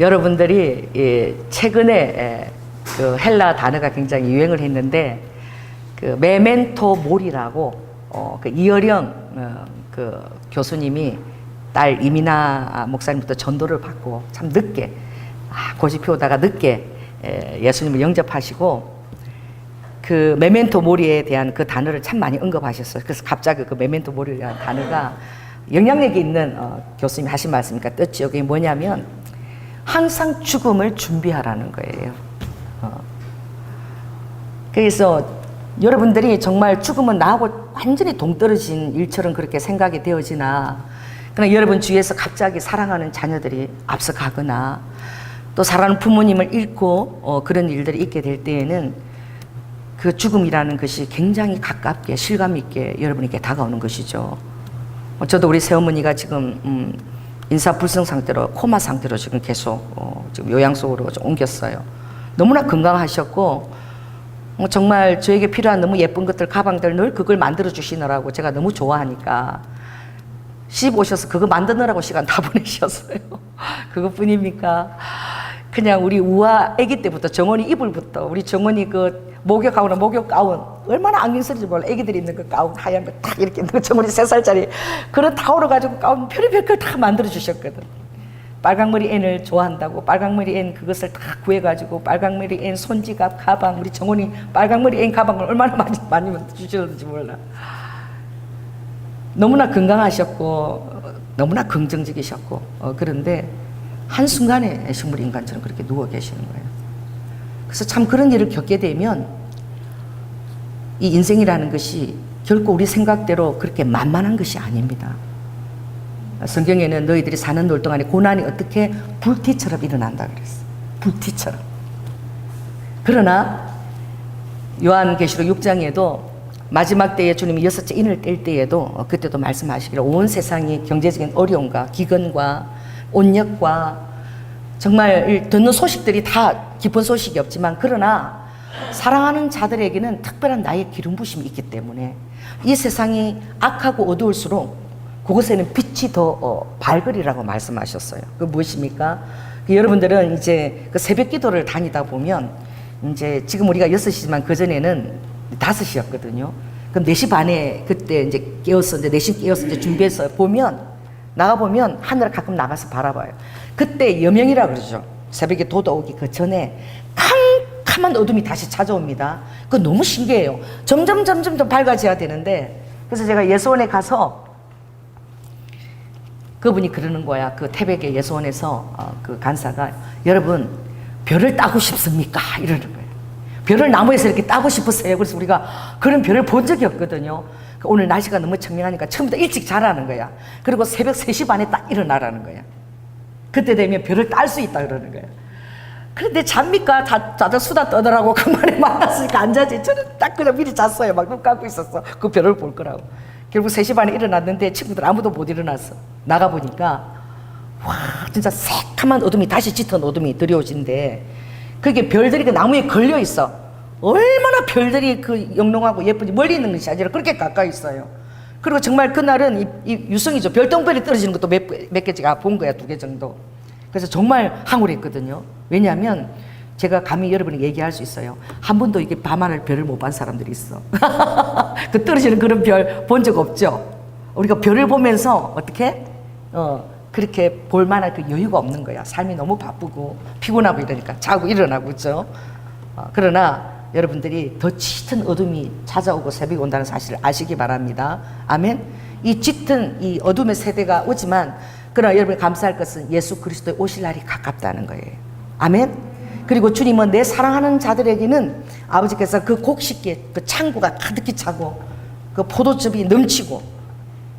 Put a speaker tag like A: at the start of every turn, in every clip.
A: 여러분들이 최근에 그 헬라 단어가 굉장히 유행을 했는데 그 메멘토 모리라고 그 이어령 그 교수님이 딸 이미나 목사님부터 전도를 받고 참 늦게 고집해 오다가 늦게 예수님을 영접하시고 그 메멘토 모리에 대한 그 단어를 참 많이 언급하셨어요. 그래서 갑자기 그 메멘토 모리라는 단어가 영향력이 있는 교수님이 하신 말씀이니까 뜻이 여기 뭐냐면 항상 죽음을 준비하라는 거예요. 그래서 여러분들이 정말 죽음은 나하고 완전히 동떨어진 일처럼 그렇게 생각이 되어지나, 그러나 여러분 주위에서 갑자기 사랑하는 자녀들이 앞서가거나 또 사랑하는 부모님을 잃고 그런 일들이 있게 될 때에는 그 죽음이라는 것이 굉장히 가깝게 실감 있게 여러분에게 다가오는 것이죠. 저도 우리 새어머니가 지금 인사불성 상태로 코마 상태로 지금 계속 지금 요양소로 좀 옮겼어요. 너무나 건강하셨고 정말 저에게 필요한 너무 예쁜 것들, 가방들 늘 그걸 만들어 주시느라고 제가 너무 좋아하니까 시집 오셔서 그거 만드느라고 시간 다 보내셨어요. 그것뿐입니까? 그냥 우리 우아 아기 때부터 정원이 이불부터 우리 정원이 그 목욕하거나 목욕 가운 얼마나 안경 쓰는지 몰라. 애기들이 입는 그 가운 하얀 거 딱 이렇게 있는 거 정원이 3살짜리 그런 타오를 가지고 가운 별의별 걸 다 만들어 주셨거든. 빨강머리 앤을 좋아한다고 빨강머리 앤 그것을 다 구해가지고 빨강머리 앤 손지갑 가방, 우리 정원이 빨강머리 앤 가방을 얼마나 많이 주셨는지 몰라. 너무나 건강하셨고 너무나 긍정적이셨고 그런데 한순간에 식물 인간처럼 그렇게 누워 계시는 거예요. 그래서 참 그런 일을 겪게 되면 이 인생이라는 것이 결코 우리 생각대로 그렇게 만만한 것이 아닙니다. 성경에는 너희들이 사는 돌 동안에 고난이 어떻게 불티처럼 일어난다 그랬어. 불티처럼. 그러나 요한계시록 6장에도 마지막 때에 주님이 6째 인을 뗄 때에도 그때도 말씀하시기를 온 세상이 경제적인 어려움과 기근과 온역과 정말 듣는 소식들이 다 기쁜 소식이 없지만 그러나 사랑하는 자들에게는 특별한 나의 기름 부심이 있기 때문에 이 세상이 악하고 어두울수록 그곳에는 빛이 더 밝으리라고 말씀하셨어요. 그 무엇입니까? 여러분들은 이제 그 새벽 기도를 다니다 보면 이제 지금 우리가 6시지만 그전에는 5시였거든요. 그럼 4시 반에 그때 이제 깨어서 이제 4시 깨어서 이제 준비해서 보면 나가보면 하늘을 가끔 나가서 바라봐요. 그때 여명이라 그러죠. 새벽에 도도 오기 그 전에 캄캄한 어둠이 다시 찾아옵니다. 그거 너무 신기해요. 점점 더 밝아져야 되는데 그래서 제가 예수원에 가서 그분이 그러는 거야. 그 태백의 예수원에서 그 간사가 여러분 별을 따고 싶습니까? 이러는 거예요. 별을 나무에서 이렇게 따고 싶으세요? 그래서 우리가 그런 별을 본 적이 없거든요. 오늘 날씨가 너무 청명하니까 처음부터 일찍 자라는 거야. 그리고 새벽 3시 반에 딱 일어나라는 거야. 그때 되면 별을 딸 수 있다 그러는 거야. 그런데 잡니까? 다들 수다 떠더라고. 그만에 만났으니까 안 자지. 저는 딱 그냥 미리 잤어요. 막 눈 감고 있었어. 그 별을 볼 거라고. 결국 3시 반에 일어났는데 친구들 아무도 못 일어났어. 나가보니까 와 진짜 새카만 어둠이 다시 짙은 어둠이 드리워진데 그게 별들이 그 나무에 걸려 있어. 얼마나 별들이 그 영롱하고 예쁜지 멀리 있는 것이 아니라 그렇게 가까이 있어요. 그리고 정말 그날은 이 유성이죠. 별똥별이 떨어지는 것도 몇 개 제가 본 거야. 2개 정도. 그래서 정말 황홀했거든요. 왜냐하면 제가 감히 여러분이 얘기할 수 있어요. 한 번도 이게 밤하늘 별을 못 본 사람들이 있어. 그 떨어지는 그런 별 본 적 없죠. 우리가 별을 보면서 어떻게 그렇게 볼 만한 그 여유가 없는 거야. 삶이 너무 바쁘고 피곤하고 이러니까 자고 일어나고 그렇죠. 그러나 여러분들이 더 짙은 어둠이 찾아오고 새벽이 온다는 사실을 아시기 바랍니다. 아멘. 이 짙은 이 어둠의 세대가 오지만 그러나 여러분이 감사할 것은 예수 그리스도의 오실 날이 가깝다는 거예요. 아멘. 그리고 주님은 내 사랑하는 자들에게는 아버지께서 그 곡식에 그 창고가 가득히 차고 그 포도즙이 넘치고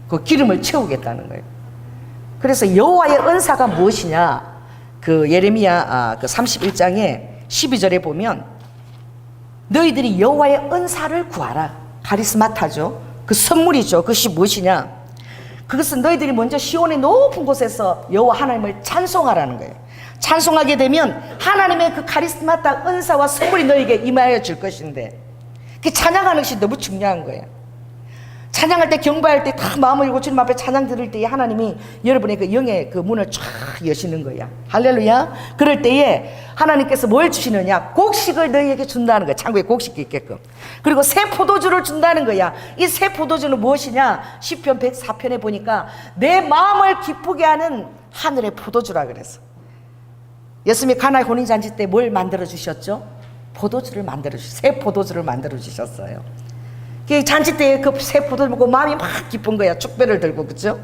A: 그 기름을 채우겠다는 거예요. 그래서 여호와의 은사가 무엇이냐? 그 예레미야 그 31장에 12절에 보면 너희들이 여호와의 은사를 구하라. 카리스마타죠. 그 선물이죠. 그것이 무엇이냐? 그것은 너희들이 먼저 시온의 높은 곳에서 여호와 하나님을 찬송하라는 거예요. 찬송하게 되면 하나님의 그 카리스마타 은사와 선물이 너에게 임하여 줄 것인데 그 찬양하는 것이 너무 중요한 거예요. 찬양할 때, 경배할 때 다 마음을 열고 주님 앞에 찬양 드릴 때에 하나님이 여러분의 그 영의 그 문을 쫙 여시는 거야. 할렐루야. 그럴 때에 하나님께서 뭘 주시느냐? 곡식을 너희에게 준다는 거야. 창고에 곡식이 있게끔. 그리고 새 포도주를 준다는 거야. 이 새 포도주는 무엇이냐? 시편 104편에 보니까 내 마음을 기쁘게 하는 하늘의 포도주라 그랬어. 예수님이 가나의 혼인잔치 때 뭘 만들어 주셨죠? 포도주를 만들어 주셨어요. 새 포도주를 만들어 주셨어요. 그 잔치 때 그 새 포도를 먹고 마음이 막 기쁜 거야. 축배를 들고, 그죠?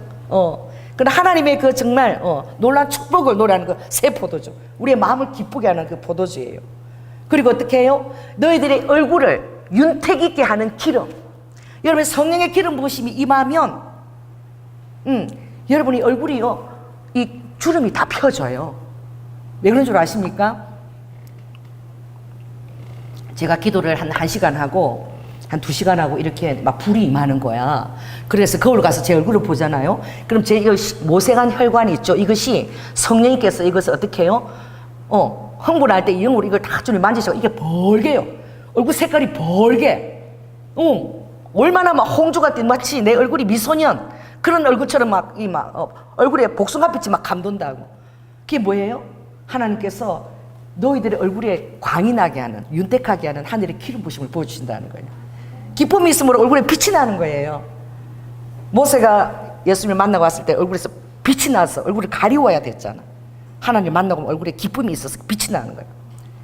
A: 그러나 하나님의 그 정말 놀란 축복을 노래하는 그 새 포도주, 우리의 마음을 기쁘게 하는 그 포도주예요. 그리고 어떻게 해요? 너희들의 얼굴을 윤택 있게 하는 기름. 여러분, 성령의 기름 부으심이 임하면 여러분이 얼굴이요, 이 주름이 다 펴져요. 왜 그런 줄 아십니까? 제가 기도를 한 1시간 하고 한 2시간 하고 이렇게 막 불이 임하는 거야. 그래서 거울 가서 제 얼굴을 보잖아요. 그럼 제 모세관 혈관이 있죠. 이것이 성령님께서 이것을 어떻게 해요? 흥분할 때 이 영으로 이걸 다 주님 만지셔. 이게 벌게요. 얼굴 색깔이 벌게. 얼마나 막 홍조 같은, 마치 내 얼굴이 미소년 그런 얼굴처럼 얼굴에 복숭아빛이 막 감돈다고. 그게 뭐예요? 하나님께서 너희들의 얼굴에 광이 나게 하는, 윤택하게 하는 하늘의 기름 부심을 보여주신다는 거예요. 기쁨이 있으므로 얼굴에 빛이 나는 거예요. 모세가 예수님을 만나고 왔을 때 얼굴에서 빛이 나서 얼굴을 가리워야 됐잖아. 하나님 만나고 얼굴에 기쁨이 있어서 빛이 나는 거예요.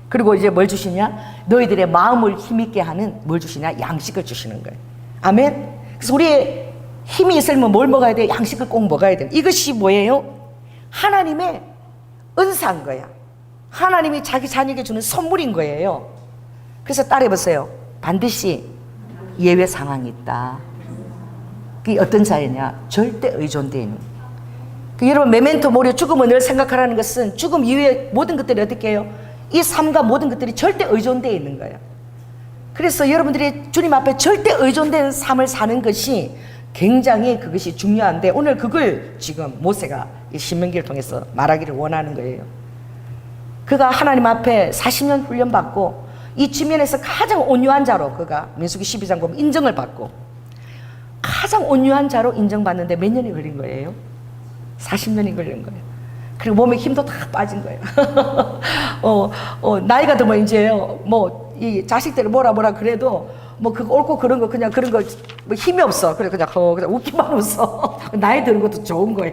A: 그리고 이제 뭘 주시냐? 너희들의 마음을 힘있게 하는 뭘 주시냐? 양식을 주시는 거예요. 아멘. 그래서 우리의 힘이 있으면 뭘 먹어야 돼? 양식을 꼭 먹어야 돼. 이것이 뭐예요? 하나님의 은사인 거야. 하나님이 자기 자녀에게 주는 선물인 거예요. 그래서 따라해보세요. 반드시 예외 상황이 있다. 그게 어떤 자예냐? 절대 의존되는. 여러분, 메멘토 모리, 죽음을 늘 생각하라는 것은 죽음 이후에 모든 것들이 어떻게 해요? 이 삶과 모든 것들이 절대 의존되어 있는 거예요. 그래서 여러분들이 주님 앞에 절대 의존되는 삶을 사는 것이 굉장히 그것이 중요한데, 오늘 그걸 지금 모세가 이 신명기를 통해서 말하기를 원하는 거예요. 그가 하나님 앞에 40년 훈련받고 이 지면에서 가장 온유한 자로, 그가 민수기 12장 보면 인정을 받고 가장 온유한 자로 인정받는데 몇 년이 걸린 거예요? 40년이 걸린 거예요. 그리고 몸에 힘도 다 빠진 거예요. 나이가 들면 이제 이 자식들을 뭐라 그래도 그거 옳고 그런 거 그냥 그런 거 힘이 없어. 그래 그냥 웃기만 웃어. 나이 드는 것도 좋은 거야.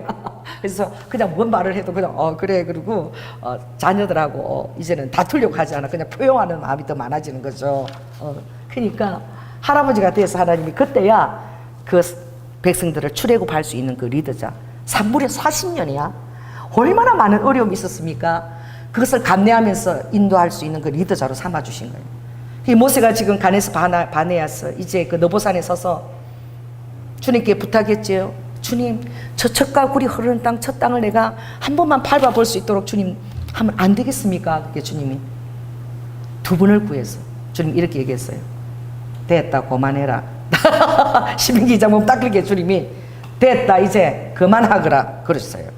A: 그래서 그냥 뭔 말을 해도 그냥 그래. 그리고 자녀들하고 이제는 다투려고 하지 않아. 그냥 표현하는 마음이 더 많아지는 거죠. 그러니까 할아버지가 돼서 하나님이 그때야 그 백성들을 출애굽할 수 있는 그 리더자. 무려 40년이야. 얼마나 많은 어려움이 있었습니까? 그것을 감내하면서 인도할 수 있는 그 리더자로 삼아주신 거예요. 이 모세가 지금 가네스 바네아서 이제 그 너보산에 서서 주님께 부탁했지요. 주님, 저 젖과 꿀이 흐르는 땅, 첫 땅을 내가 한 번만 밟아볼 수 있도록 주님 하면 안 되겠습니까? 그게 주님이 2분을 구해서 주님 이렇게 얘기했어요. 됐다, 그만해라. 신명기 2장 보면 딱 그렇게 주님이 됐다, 이제 그만하거라 그랬어요.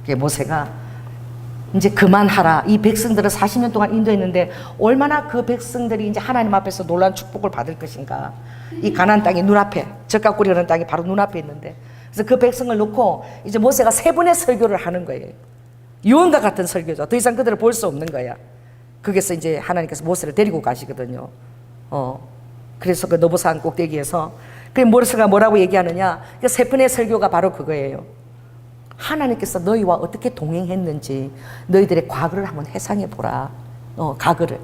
A: 그게 모세가 이제 그만하라. 이 백성들을 40년 동안 인도했는데 얼마나 그 백성들이 이제 하나님 앞에서 놀라운 축복을 받을 것인가. 이 가나안 땅이 눈앞에, 젖과 꿀이 흐르는 땅이 바로 눈앞에 있는데, 그래서 그 백성을 놓고 이제 모세가 3번의 설교를 하는 거예요. 유언과 같은 설교죠. 더 이상 그들을 볼 수 없는 거야. 거기서 이제 하나님께서 모세를 데리고 가시거든요. 그래서 그 너보산 꼭대기에서 그 모세가 뭐라고 얘기하느냐? 그 3번의 설교가 바로 그거예요. 하나님께서 너희와 어떻게 동행했는지 너희들의 과거를 한번 회상해 보라. 과거를.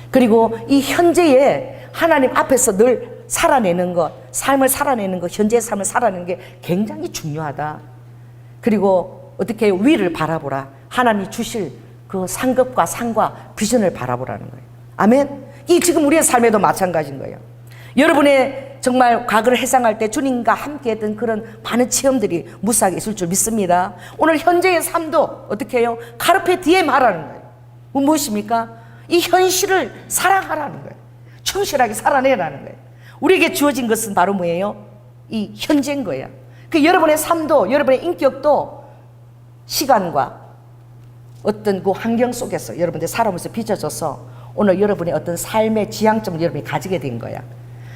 A: 그리고 이 현재에 하나님 앞에서 늘 살아내는 것, 삶을 살아내는 것, 현재의 삶을 살아내는 게 굉장히 중요하다. 그리고 어떻게 위를 바라보라. 하나님이 주실 그 상급과 상과 비전을 바라보라는 거예요. 아멘. 이 지금 우리의 삶에도 마찬가지인 거예요. 여러분의 정말 과거를 회상할 때 주님과 함께 했던 그런 많은 체험들이 무수하게 있을 줄 믿습니다. 오늘 현재의 삶도 어떻게 해요? 카르페 디엠 하라는 거예요. 무엇입니까? 이 현실을 사랑하라는 거예요. 충실하게 살아내라는 거예요. 우리에게 주어진 것은 바로 뭐예요? 이 현재인 거예요. 그 여러분의 삶도, 여러분의 인격도 시간과 어떤 그 환경 속에서 여러분들 살아오면서 빚어져서 오늘 여러분의 어떤 삶의 지향점을 여러분이 가지게 된 거야.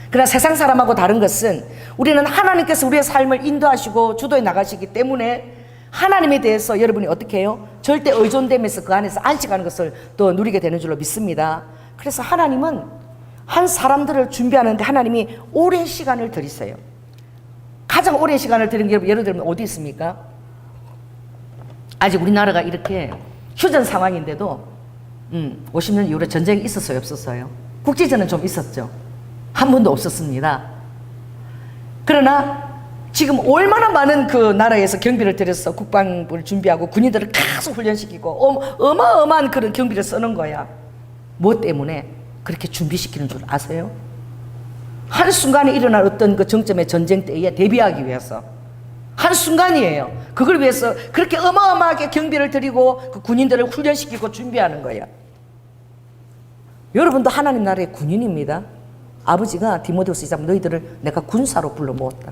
A: 그러나 세상 사람하고 다른 것은 우리는 하나님께서 우리의 삶을 인도하시고 주도해 나가시기 때문에 하나님에 대해서 여러분이 어떻게 해요? 절대 의존되면서 그 안에서 안식하는 것을 또 누리게 되는 줄로 믿습니다. 그래서 하나님은 한 사람들을 준비하는데 하나님이 오랜 시간을 들이세요. 가장 오랜 시간을 들인 게 예를 들면 어디 있습니까? 아직 우리나라가 이렇게 휴전 상황인데도 50년 이후로 전쟁이 있었어요, 없었어요? 국지전은 좀 있었죠. 한 번도 없었습니다. 그러나 지금 얼마나 많은 그 나라에서 경비를 들여서 국방부를 준비하고 군인들을 계속 훈련시키고 어마어마한 그런 경비를 쓰는 거야. 뭐 때문에 그렇게 준비시키는 줄 아세요? 한순간에 일어날 어떤 그 정점의 전쟁 때에 대비하기 위해서 한순간이에요. 그걸 위해서 그렇게 어마어마하게 경비를 들이고 그 군인들을 훈련시키고 준비하는 거야. 여러분도 하나님 나라의 군인입니다. 아버지가 디모데후서 2장 너희들을 내가 군사로 불러 모았다.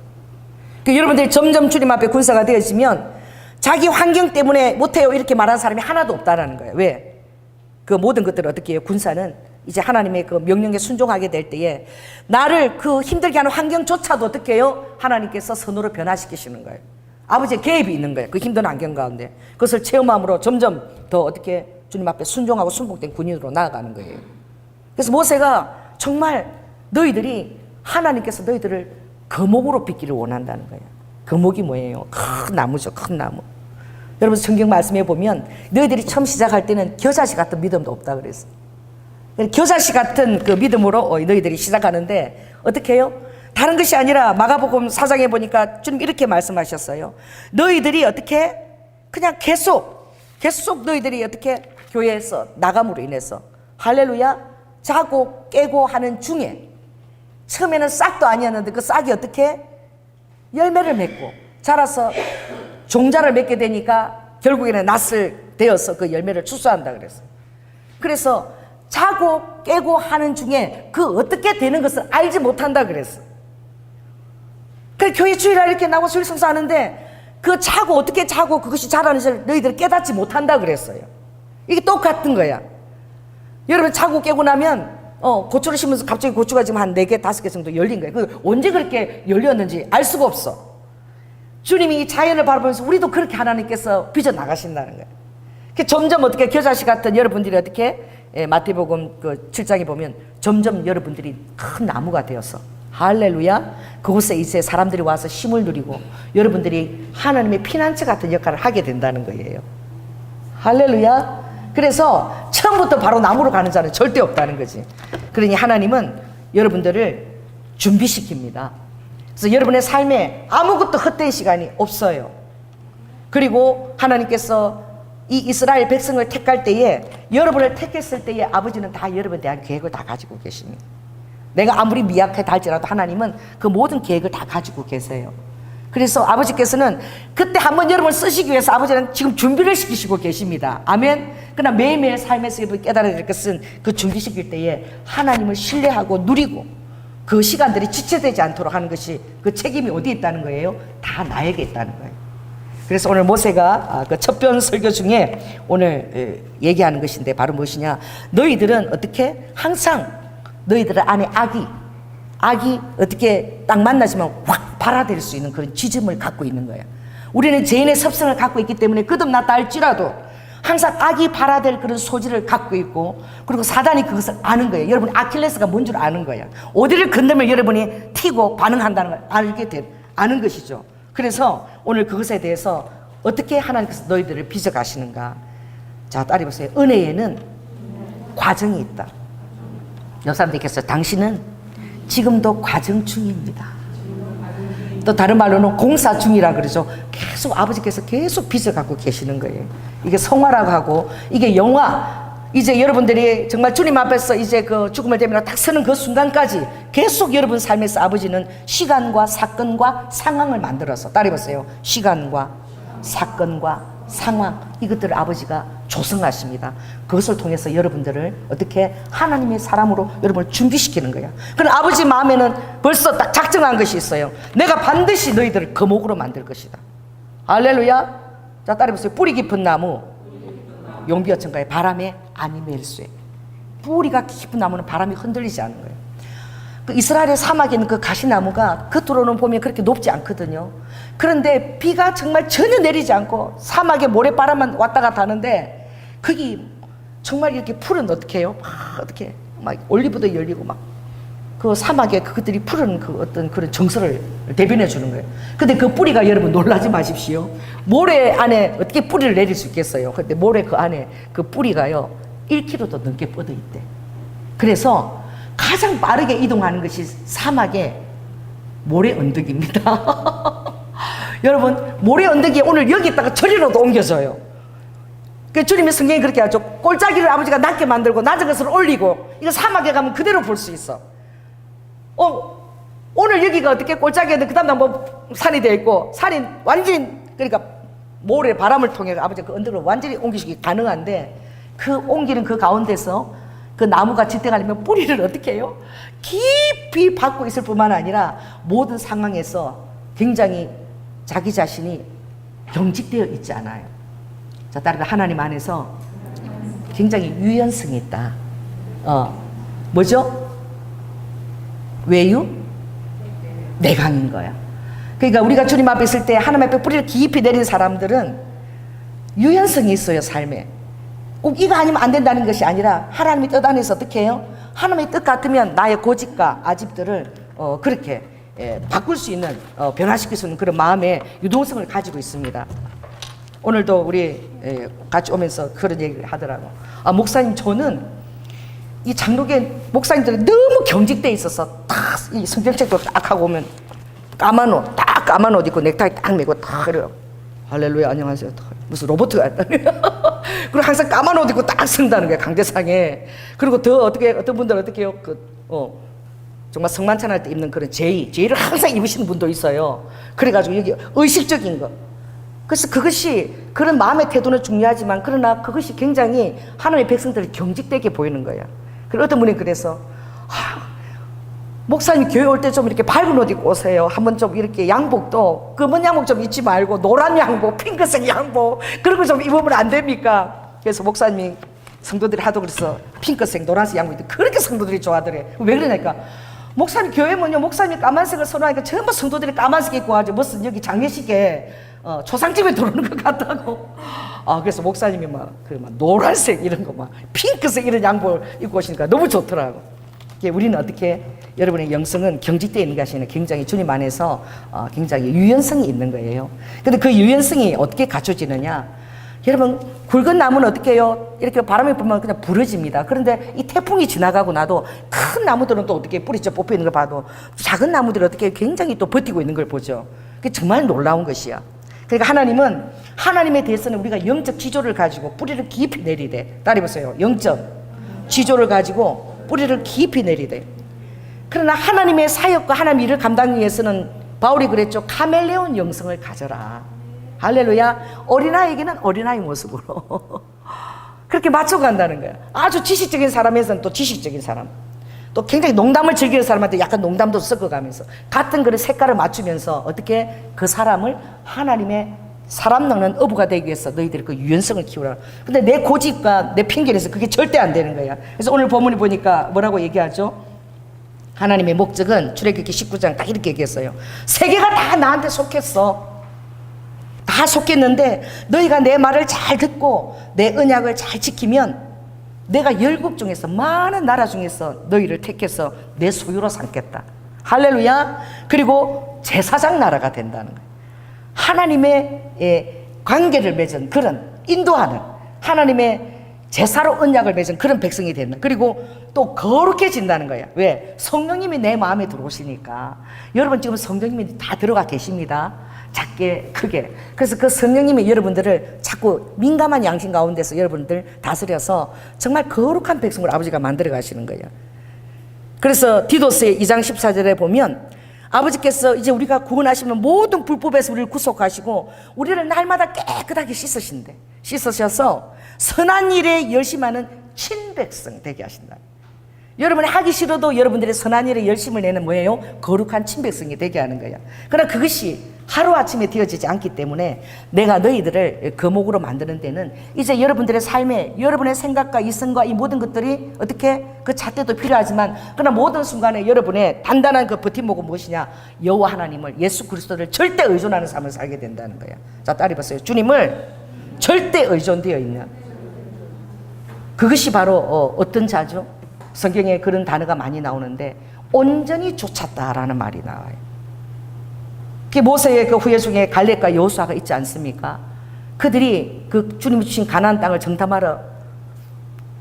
A: 여러분들이 점점 주님 앞에 군사가 되어지면 자기 환경 때문에 못해요 이렇게 말하는 사람이 하나도 없다라는 거예요. 왜? 그 모든 것들을 어떻게 해요? 군사는 이제 하나님의 그 명령에 순종하게 될 때에 나를 그 힘들게 하는 환경조차도 어떻게 해요? 하나님께서 선으로 변화시키시는 거예요. 아버지의 개입이 있는 거예요. 그 힘든 환경 가운데 그것을 체험함으로 점점 더 어떻게 주님 앞에 순종하고 순복된 군인으로 나아가는 거예요. 그래서 모세가 정말 너희들이 하나님께서 너희들을 거목으로 빚기를 원한다는 거예요. 거목이 뭐예요? 큰 나무죠. 큰 나무. 여러분 성경 말씀해 보면 너희들이 처음 시작할 때는 겨자씨 같은 믿음도 없다 그랬어요. 겨자씨 같은 그 믿음으로 너희들이 시작하는데 어떻게 해요? 다른 것이 아니라 마가복음 4장에 보니까 주님 이렇게 말씀하셨어요. 너희들이 어떻게 그냥 계속 너희들이 어떻게 교회에서 나감으로 인해서 할렐루야 자고 깨고 하는 중에 처음에는 싹도 아니었는데 그 싹이 어떻게 열매를 맺고 자라서 종자를 맺게 되니까 결국에는 낫을 되어서 그 열매를 추수한다 그랬어요. 그래서 자고 깨고 하는 중에 그 어떻게 되는 것을 알지 못한다 그랬어. 그래 교회 주일날 이렇게 나오고 수일 성사하는데 그 자고 어떻게 자고 그것이 자라는지 너희들이 깨닫지 못한다 그랬어요. 이게 똑같은 거야. 여러분 자고 깨고 나면 고추를 심으면서 갑자기 고추가 지금 한 4개, 5개 정도 열린 거예요. 그 언제 그렇게 열렸는지 알 수가 없어. 주님이 이 자연을 바라보면서 우리도 그렇게 하나님께서 빚어 나가신다는 거예요. 점점 어떻게 겨자씨 같은 여러분들이 어떻게 마태복음 그 7장에 보면 점점 여러분들이 큰 나무가 되어서 할렐루야 그곳에 이제 사람들이 와서 힘을 누리고 여러분들이 하나님의 피난처 같은 역할을 하게 된다는 거예요. 할렐루야. 그래서 처음부터 바로 나무로 가는 자는 절대 없다는 거지. 그러니 하나님은 여러분들을 준비시킵니다. 그래서 여러분의 삶에 아무것도 헛된 시간이 없어요. 그리고 하나님께서 이 이스라엘 백성을 택할 때에 여러분을 택했을 때에 아버지는 다 여러분에 대한 계획을 다 가지고 계십니다. 내가 아무리 미약하다 할지라도 하나님은 그 모든 계획을 다 가지고 계세요. 그래서 아버지께서는 그때 한번 여러분을 쓰시기 위해서 아버지는 지금 준비를 시키시고 계십니다. 아멘. 그러나 매일매일 삶에서 여러분이 깨달아야 될 것은 그 준비시킬 때에 하나님을 신뢰하고 누리고 그 시간들이 지체되지 않도록 하는 것이 그 책임이 어디 있다는 거예요? 다 나에게 있다는 거예요. 그래서 오늘 모세가 그 첫 편 설교 중에 오늘 얘기하는 것인데 바로 무엇이냐? 너희들은 어떻게 항상 너희들 안에 악이 어떻게 딱 만나지만 확 발아될 수 있는 그런 지점을 갖고 있는 거예요. 우리는 죄인의 섭성을 갖고 있기 때문에 거듭났다 할지라도 항상 악이 발아될 그런 소질을 갖고 있고 그리고 사단이 그것을 아는 거예요. 여러분 아킬레스가 뭔 줄 아는 거예요. 어디를 건너면 여러분이 튀고 반응한다는 걸 아는 것이죠. 그래서 오늘 그것에 대해서 어떻게 하나님께서 너희들을 빚어가시는가. 자 따라해 보세요. 은혜에는 과정이 있다. 옆 사람들께서 당신은 지금도 과정 중입니다. 또 다른 말로는 공사 중이라 그러죠. 계속 아버지께서 계속 빚을 갖고 계시는 거예요. 이게 성화라고 하고 이게 영화. 이제 여러분들이 정말 주님 앞에서 이제 그 죽음을 대면하고 딱 서는 그 순간까지 계속 여러분 삶에서 아버지는 시간과 사건과 상황을 만들어서 따라해보세요. 시간과 사건과 상황 이것들을 아버지가 조성하십니다. 그것을 통해서 여러분들을 어떻게 하나님의 사람으로 여러분을 준비시키는 거야. 그럼 아버지 마음에는 벌써 딱 작정한 것이 있어요. 내가 반드시 너희들을 거목으로 만들 것이다. 할렐루야. 자 따라해보세요. 뿌리 깊은 나무 용비어천가에 바람에 아니 멜수에. 뿌리가 깊은 나무는 바람이 흔들리지 않는 거예요. 그 이스라엘의 사막에 있는 그 가시나무가 겉으로는 보면 그렇게 높지 않거든요. 그런데 비가 정말 전혀 내리지 않고 사막에 모래바람만 왔다 갔다 하는데 거기 정말 이렇게 풀은 어떻게 해요? 막 어떻게 막 올리브도 열리고 막 그 사막에 그것들이 푸른 그 어떤 그런 정서를 대변해 주는 거예요. 근데 그 뿌리가 여러분 놀라지 마십시오. 모래 안에 어떻게 뿌리를 내릴 수 있겠어요? 근데 모래 그 안에 그 뿌리가요 1km도 넘게 뻗어 있대. 그래서 가장 빠르게 이동하는 것이 사막의 모래 언덕입니다. 여러분 모래 언덕이 오늘 여기다가 저리로도 옮겨져요. 그 주님의 성경이 그렇게 하죠. 골짜기를 아버지가 낮게 만들고 낮은 것을 올리고 이거 사막에 가면 그대로 볼 수 있어. 오늘 여기가 어떻게 골짜기인데 그 다음에 뭐 산이 되어 있고 산이 완전히 그러니까 모래 바람을 통해 아버지가 그 언덕을 완전히 옮기시기 가능한데 그 옮기는 그 가운데서 그 나무가 지탱하려면 뿌리를 어떻게 해요? 깊이 받고 있을 뿐만 아니라 모든 상황에서 굉장히 자기 자신이 경직되어 있지 않아요. 자, 따라서 하나님 안에서 굉장히 유연성이 있다. 뭐죠? 외유? 내강인 거야. 그러니까 우리가 주님 앞에 있을 때 하나님 앞에 뿌리를 깊이 내린 사람들은 유연성이 있어요, 삶에. 꼭 이거 아니면 안 된다는 것이 아니라 하나님의 뜻 안에서 어떻게 해요? 하나님의 뜻 같으면 나의 고집과 아집들을 그렇게 바꿀 수 있는 변화시킬 수 있는 그런 마음의 유동성을 가지고 있습니다. 오늘도 우리 같이 오면서 그런 얘기를 하더라고. 목사님 저는 이 장로계 목사님들이 너무 경직돼 있어서 딱 이 성경책도 딱 하고 오면 까만 옷 입고 넥타이 딱 메고 딱 이래요. 할렐루야 안녕하세요. 무슨 로봇 같다니. 그리고 항상 까만 옷 입고 딱 쓴다는 거예요 강대상에. 그리고 어떤 분들은 어떻게 해요? 정말 성만찬할 때 입는 그런 제의를 항상 입으시는 분도 있어요. 그래가지고 여기 의식적인 거. 그래서 그런 마음의 태도는 중요하지만 그러나 그것이 굉장히 하나님의 백성들을 경직되게 보이는 거예요. 그리고 어떤 분이 그래서 목사님 교회 올 때 좀 이렇게 밝은 옷 입고 오세요. 한번 좀 이렇게 양복도 검은 양복 좀 입지 말고 노란 양복, 핑크색 양복 그런 거 좀 입으면 안 됩니까? 그래서 목사님이 성도들이 하도 그래서 핑크색, 노란색 양복 입고 그렇게 성도들이 좋아하더래. 왜 그러니까 목사님 교회면요 목사님이 까만색을 선호하니까 전부 성도들이 까만색 입고 와죠. 무슨 여기 장례식에 초상집에 들어오는 것 같다고. 그래서 목사님이 막 노란색 이런 거 막 핑크색 이런 양복을 입고 오시니까 너무 좋더라고. 우리는 어떻게 여러분의 영성은 경직되어 있는 것이 아니라 굉장히 주님 안에서 굉장히 유연성이 있는 거예요. 근데 그 유연성이 어떻게 갖춰지느냐? 여러분 굵은 나무는 어떻게 해요? 이렇게 바람이 불면 그냥 부러집니다. 그런데 이 태풍이 지나가고 나도 큰 나무들은 또 어떻게 뿌리째 뽑혀 있는 걸 봐도 작은 나무들이 어떻게 굉장히 또 버티고 있는 걸 보죠. 그게 정말 놀라운 것이야. 그러니까 하나님은 하나님에 대해서는 우리가 영적 지조를 가지고 뿌리를 깊이 내리되 따라해보세요. 영적 지조를 가지고 뿌리를 깊이 내리되 그러나 하나님의 사역과 하나님 일을 감당하기 위해서는 바울이 그랬죠. 카멜레온 영성을 가져라. 할렐루야. 어린아이에게는 어린아이 모습으로 그렇게 맞춰간다는 거야. 아주 지식적인 사람에서는 또 지식적인 사람, 또 굉장히 농담을 즐기는 사람한테 약간 농담도 섞어가면서 같은 그런 색깔을 맞추면서 어떻게 그 사람을 하나님의 사람 낚는 어부가 되기 위해서 너희들이 그 유연성을 키우라. 근데 내 고집과 내 편견에서 그게 절대 안 되는 거야. 그래서 오늘 본문을 보니까 뭐라고 얘기하죠? 하나님의 목적은 출애굽기 19장 딱 이렇게 얘기했어요. 세계가 다 나한테 속했어. 다 속했는데 너희가 내 말을 잘 듣고 내 언약을 잘 지키면 내가 열국 중에서 많은 나라 중에서 너희를 택해서 내 소유로 삼겠다. 할렐루야. 그리고 제사장 나라가 된다는 거예요. 하나님의 관계를 맺은 그런 인도하는 하나님의 제사로 언약을 맺은 그런 백성이 된다. 그리고 또 거룩해진다는 거야. 왜? 성령님이 내 마음에 들어오시니까. 여러분 지금 성령님이 다 들어가 계십니다. 작게 크게. 그래서 그 성령님이 여러분들을 자꾸 민감한 양심 가운데서 여러분들 다스려서 정말 거룩한 백성을 아버지가 만들어 가시는 거예요. 그래서 디도스의 2장 14절에 보면 아버지께서 이제 우리가 구원하시면 모든 불법에서 우리를 구속하시고 우리를 날마다 깨끗하게 씻으셔서 선한 일에 열심하는 친백성 되게 하신다. 여러분이 하기 싫어도 여러분들의 선한 일에 열심을 내는 뭐예요? 거룩한 친백성이 되게 하는 거야. 그러나 그것이 하루아침에 되어지지 않기 때문에 내가 너희들을 거목으로 만드는 데는 이제 여러분들의 삶에 여러분의 생각과 이성과 이 모든 것들이 어떻게 그 잣대도 필요하지만 그러나 모든 순간에 여러분의 단단한 그 버팀목은 무엇이냐? 여호와 하나님을 예수 그리스도를 절대 의존하는 삶을 살게 된다는 거야. 자, 따라해 보세요. 주님을 절대 의존되어 있는 그것이 바로 어떤 자죠? 성경에 그런 단어가 많이 나오는데 온전히 쫓았다라는 말이 나와요. 모세의 그 후예 중에 갈렙과 여호수아가 있지 않습니까? 그들이 그 주님이 주신 가나안 땅을 정탐하러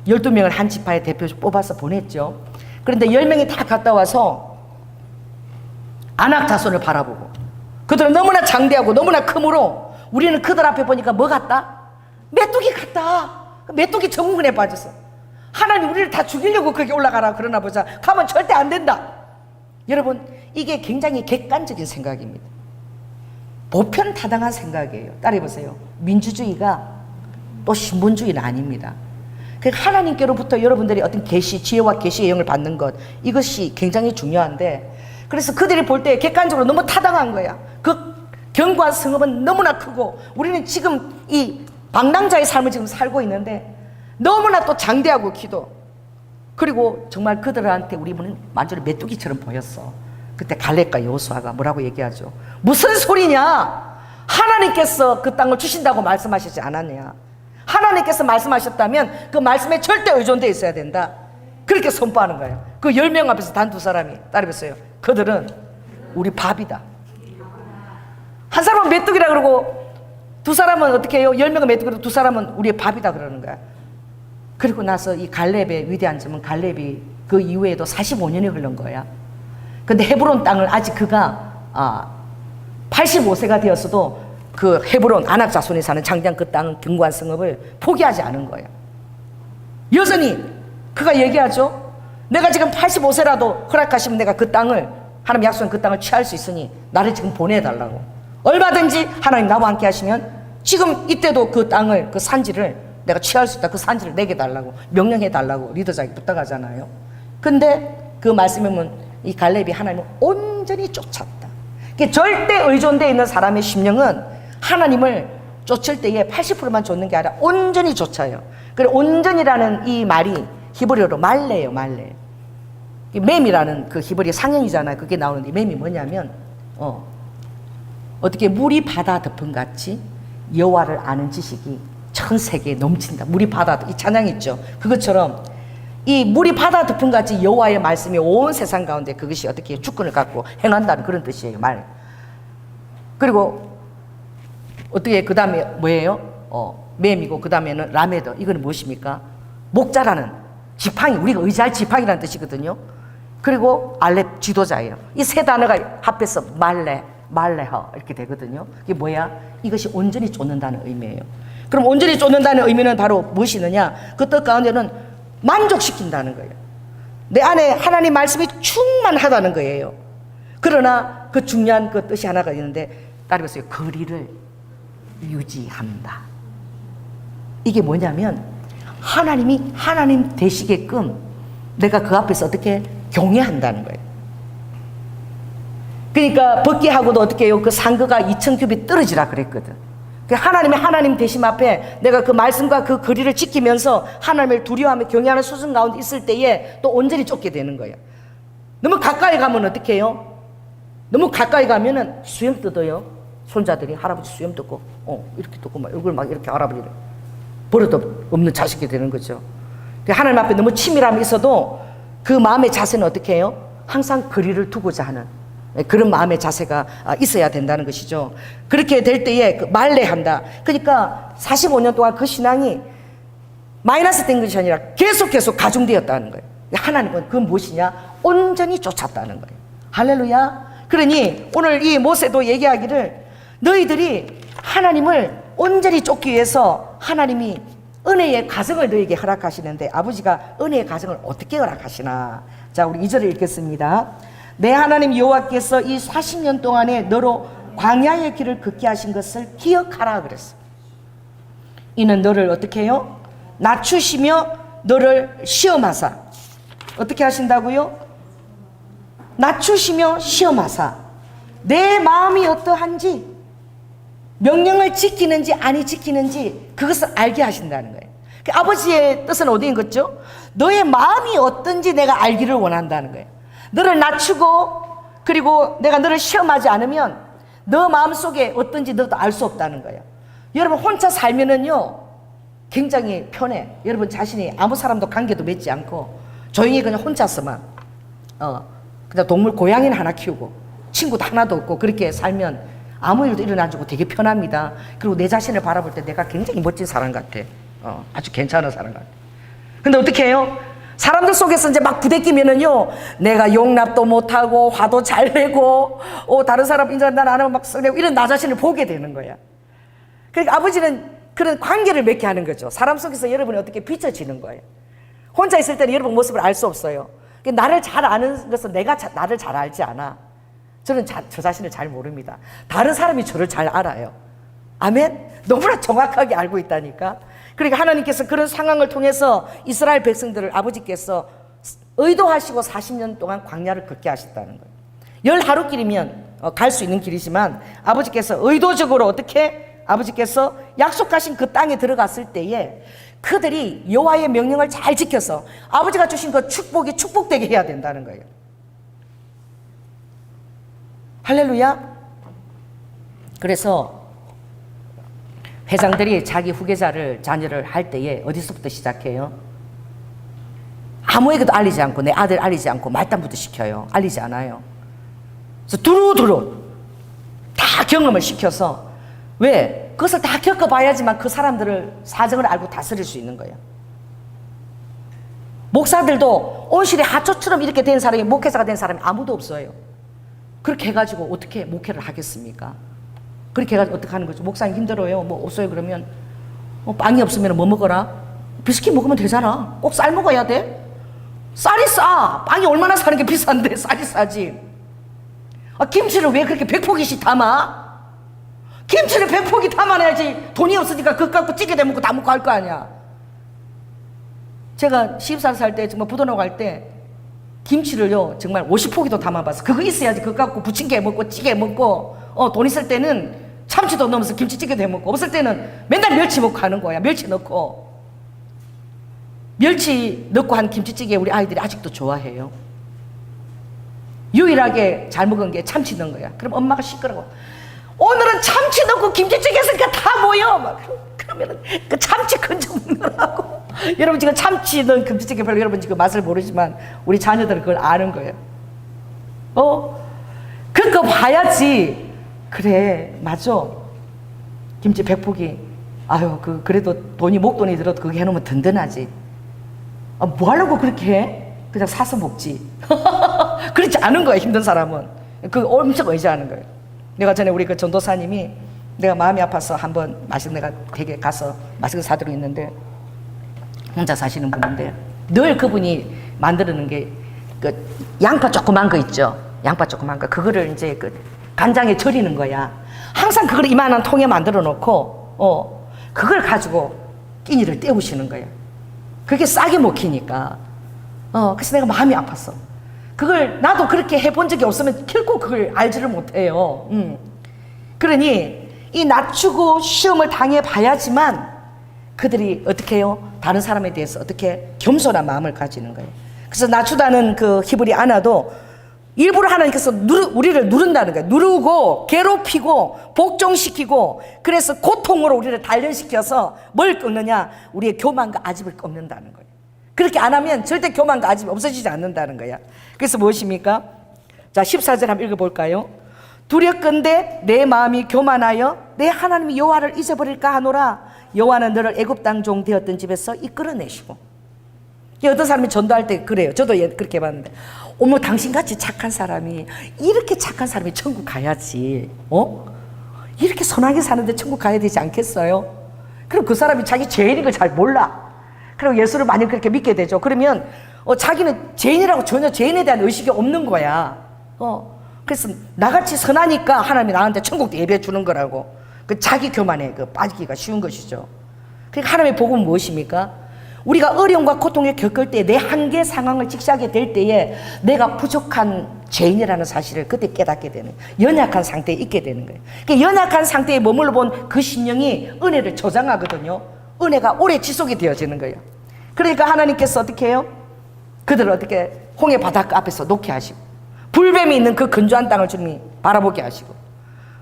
A: 12명을 한 지파의 대표 뽑아서 보냈죠. 그런데 10명이 다 갔다 와서 아낙 자손을 바라보고 그들은 너무나 장대하고 너무나 크므로 우리는 그들 앞에 보니까 뭐 같다? 메뚜기 같다. 메뚜기 정군에 빠졌어. 하나님 우리를 다 죽이려고 거기 올라가라 그러나 보자. 가면 절대 안 된다. 여러분, 이게 굉장히 객관적인 생각입니다. 보편타당한 생각이에요. 따라해보세요. 민주주의가 또 신분주의는 아닙니다. 그러니까 하나님께로부터 여러분들이 어떤 계시, 지혜와 계시의 영을 받는 것, 이것이 굉장히 중요한데, 그래서 그들이 볼 때 객관적으로 너무 타당한 거야. 그 견고한 성읍은 너무나 크고 우리는 지금 이 방랑자의 삶을 지금 살고 있는데 너무나 또 장대하고 기도, 그리고 정말 그들한테 우리는 완전히 메뚜기처럼 보였어. 그때 갈렙과 여호수아가 뭐라고 얘기하죠? 무슨 소리냐? 하나님께서 그 땅을 주신다고 말씀하시지 않았냐? 하나님께서 말씀하셨다면 그 말씀에 절대 의존되어 있어야 된다. 그렇게 선포하는 거예요. 그 10명 앞에서 단 2사람이 따라해보세요. 그들은 우리 밥이다. 한 사람은 메뚜기라 그러고 2사람은 어떻게 해요? 10명은 메뚜기로 2사람은 우리의 밥이다 그러는 거야. 그리고 나서 이 갈렙의 위대한 점은 갈렙이 그 이후에도 45년이 흐른 거야. 근데 헤브론 땅을 아직 그가 85세가 되었어도 그 헤브론 아낙 자손이 사는 장장 그 땅 견고한 성읍을 포기하지 않은 거야. 여전히 그가 얘기하죠. 내가 지금 85세라도 허락하시면 내가 그 땅을, 하나님 약속한 그 땅을 취할 수 있으니 나를 지금 보내달라고. 얼마든지 하나님 나와 함께 하시면 지금 이때도 그 땅을, 그 산지를 내가 취할 수 있다. 그 산지를 내게 달라고 명령해 달라고 리더자에게 부탁하잖아요. 근데 그 말씀에 보면 이 갈렙이 하나님을 온전히 쫓았다. 절대 의존되어 있는 사람의 심령은 하나님을 쫓을 때에 80%만 쫓는 게 아니라 온전히 쫓아요. 그리고 온전이라는 이 말이 히브리어로 말레예요. 말레. 맴이라는 그 히브리 상형이잖아요. 그게 나오는데 맴이 뭐냐면 어떻게 물이 바다 덮음같이 여호와를 아는 지식이 전 세계에 넘친다. 물이 바다, 이 찬양 있죠. 그것처럼 이 물이 바다 덮음같이 여호와의 말씀이 온 세상 가운데 그것이 어떻게 주권을 갖고 행한다는 그런 뜻이에요. 말. 그리고 어떻게 그 다음에 뭐예요? 맴이고 그 다음에는 라메더. 이거는 무엇입니까? 목자라는 지팡이, 우리가 의지할 지팡이라는 뜻이거든요. 그리고 알렙, 지도자예요. 이 세 단어가 합해서 말레허 이렇게 되거든요. 이게 뭐야? 이것이 온전히 쫓는다는 의미예요. 그럼 온전히 쫓는다는 의미는 바로 무엇이 있느냐? 그 뜻 가운데는 만족시킨다는 거예요. 내 안에 하나님 말씀이 충만하다는 거예요. 그러나 그 중요한 그 뜻이 하나가 있는데 따라해보세요. 거리를 유지한다. 이게 뭐냐면 하나님이 하나님 되시게끔 내가 그 앞에서 어떻게 경외한다는 거예요. 그러니까 벗기하고도 어떻게 해요? 그 상거가 2000규빗 떨어지라 그랬거든. 하나님의 하나님 되심 앞에 내가 그 말씀과 그 거리를 지키면서 하나님을 두려워하며 경외하는 수준 가운데 있을 때에 또 온전히 쫓게 되는 거예요. 너무 가까이 가면 어떻게 해요? 너무 가까이 가면은 수염 뜯어요. 손자들이 할아버지 수염 뜯고 이렇게 뜯고 막 얼굴 막 이렇게 할아버지를 버릇 없는 자식이 되는 거죠. 하나님 앞에 너무 치밀함이 있어도 그 마음의 자세는 어떻게 해요? 항상 거리를 두고자 하는 그런 마음의 자세가 있어야 된다는 것이죠. 그렇게 될 때에 말레한다. 그러니까 45년 동안 그 신앙이 마이너스 된 것이 아니라 계속 가중되었다는 거예요. 하나님은 그 무엇이냐? 온전히 쫓았다는 거예요. 할렐루야. 그러니 오늘 이 모세도 얘기하기를 너희들이 하나님을 온전히 쫓기 위해서 하나님이 은혜의 가정을 너에게 허락하시는데 아버지가 은혜의 가정을 어떻게 허락하시나? 자, 우리 2절을 읽겠습니다. 내 하나님 여호와께서 이 40년 동안에 너로 광야의 길을 걷게 하신 것을 기억하라 그랬어. 이는 너를 어떻게 해요? 낮추시며 너를 시험하사. 어떻게 하신다고요? 낮추시며 시험하사. 내 마음이 어떠한지, 명령을 지키는지 아니 지키는지 그것을 알게 하신다는 거예요. 그 아버지의 뜻은 어디인 거죠? 너의 마음이 어떤지 내가 알기를 원한다는 거예요. 너를 낮추고 그리고 내가 너를 시험하지 않으면 너 마음속에 어떤지 너도 알 수 없다는 거예요. 여러분 혼자 살면은요 굉장히 편해. 여러분 자신이 아무 사람도 관계도 맺지 않고 조용히 그냥 혼자서만 그냥 동물 고양이는 하나 키우고 친구도 하나도 없고 그렇게 살면 아무 일도 일어나주고 되게 편합니다. 그리고 내 자신을 바라볼 때 내가 굉장히 멋진 사람 같아. 아주 괜찮은 사람 같아. 근데 어떻게 해요? 사람들 속에서 이제 막 부대끼면은요, 내가 용납도 못하고, 화도 잘 내고, 다른 사람 인정 난 안 하면 막 썩내고, 이런 나 자신을 보게 되는 거야. 그러니까 아버지는 그런 관계를 맺게 하는 거죠. 사람 속에서 여러분이 어떻게 비춰지는 거예요. 혼자 있을 때는 여러분 모습을 알 수 없어요. 나를 잘 아는 것은 내가 나를 잘 알지 않아. 저는 저 자신을 잘 모릅니다. 다른 사람이 저를 잘 알아요. 아멘? 너무나 정확하게 알고 있다니까. 그러니까 하나님께서 그런 상황을 통해서 이스라엘 백성들을 아버지께서 의도하시고 40년 동안 광야를 걷게 하셨다는 거예요. 10하루길이면 갈 수 있는 길이지만 아버지께서 의도적으로 어떻게 아버지께서 약속하신 그 땅에 들어갔을 때에 그들이 여호와의 명령을 잘 지켜서 아버지가 주신 그 축복이 축복되게 해야 된다는 거예요. 할렐루야. 그래서 회장들이 자기 후계자를 자녀를 할 때에 어디서부터 시작해요? 아무에게도 알리지 않고 내 아들 알리지 않고 말단부터 시켜요. 알리지 않아요. 그래서 두루두루 다 경험을 시켜서 왜? 그것을 다 겪어봐야지만 그 사람들을 사정을 알고 다스릴 수 있는 거예요. 목사들도 온실의 하초처럼 이렇게 된 사람이 목회자가 된 사람이 아무도 없어요. 그렇게 해가지고 어떻게 목회를 하겠습니까? 그렇게 해가지고 어떻게 하는 거죠? 목사님 힘들어요. 뭐 없어요. 그러면 빵이 없으면 뭐 먹어라? 비스킷 먹으면 되잖아. 꼭 쌀 먹어야 돼? 쌀이 싸. 빵이 얼마나 사는 게 비싼데 쌀이 싸지. 김치를 왜 그렇게 100포기씩 담아? 김치를 100포기 담아내야지. 돈이 없으니까 그거 갖고 찌개 대 먹고 다 먹고 할 거 아니야. 제가 시집살 살 때 정말 부도나고 갈 때 김치를요 정말 50포기도 담아봤어. 그거 있어야지 그거 갖고 부침개 먹고 찌개 먹고 돈 있을 때는 참치도 넣으면서 김치찌개도 해먹고 없을 때는 맨날 멸치 먹고 하는 거야. 멸치 넣고 한 김치찌개 우리 아이들이 아직도 좋아해요. 유일하게 잘 먹은 게 참치 넣은 거야. 그럼 엄마가 시끄러워. 오늘은 참치 넣고 김치찌개 했으니까 다 모여. 막 그러면은 그 참치 건져 먹느라고. 여러분 지금 참치 넣은 김치찌개 별로 여러분 지금 맛을 모르지만 우리 자녀들은 그걸 아는 거예요. 그거 봐야지. 그래 맞아. 김치 100포기. 아유 그래도 돈이 목돈이 들어도 그게 해놓으면 든든하지. 뭐 하려고 그렇게 해? 그냥 사서 먹지. 그렇지 않은 거야. 힘든 사람은 그 엄청 의지하는 거예요. 내가 전에 우리 그 전도사님이 내가 마음이 아파서 한번 내가 댁에 가서 맛있는 거 사들고 있는데 혼자 사시는 분인데 늘 그분이 만드는 게 그 양파 조그만 거 있죠. 양파 조그만 거 그거를 이제 그 간장에 절이는 거야. 항상 그걸 이만한 통에 만들어 놓고 그걸 가지고 끼니를 때우시는 거야. 그게 싸게 먹히니까. 그래서 내가 마음이 아팠어. 그걸 나도 그렇게 해본 적이 없으면 결코 그걸 알지를 못해요. 그러니 이 낮추고 시험을 당해봐야지만 그들이 어떻게 해요? 다른 사람에 대해서 어떻게 겸손한 마음을 가지는 거예요. 그래서 낮추다는 그 히브리 아나도 일부러 하나님께서 우리를 누른다는 거예요. 누르고 괴롭히고 복종시키고 그래서 고통으로 우리를 단련시켜서 뭘 끊느냐? 우리의 교만과 아집을 끊는다는 거예요. 그렇게 안 하면 절대 교만과 아집이 없어지지 않는다는 거야. 그래서 무엇입니까? 자 14절 한번 읽어볼까요? 두렵건대 내 마음이 교만하여 내 하나님 여호와를 잊어버릴까 하노라. 여호와는 너를 애굽 땅 종 되었던 집에서 이끌어내시고. 어떤 사람이 전도할 때 그래요. 저도 그렇게 해봤는데 어머 당신같이 착한 사람이 이렇게 착한 사람이 천국 가야지. 이렇게 선하게 사는데 천국 가야 되지 않겠어요? 그럼 그 사람이 자기 죄인인 걸 잘 몰라. 그리고 예수를 많이 그렇게 믿게 되죠. 그러면 자기는 죄인이라고 전혀 죄인에 대한 의식이 없는 거야. 그래서 나같이 선하니까 하나님이 나한테 천국도 예배해 주는 거라고. 그 자기 교만에 빠지기가 쉬운 것이죠. 그러니까 하나님의 복음은 무엇입니까? 우리가 어려움과 고통을 겪을 때 내 한계 상황을 직시하게 될 때에 내가 부족한 죄인이라는 사실을 그때 깨닫게 되는, 연약한 상태에 있게 되는 거예요. 그러니까 연약한 상태에 머물러 본 그 심령이 은혜를 저장하거든요. 은혜가 오래 지속이 되어지는 거예요. 그러니까 하나님께서 어떻게 해요? 그들을 어떻게 홍해 바닷가 앞에서 놓게 하시고, 불뱀이 있는 그 건조한 땅을 주님이 바라보게 하시고,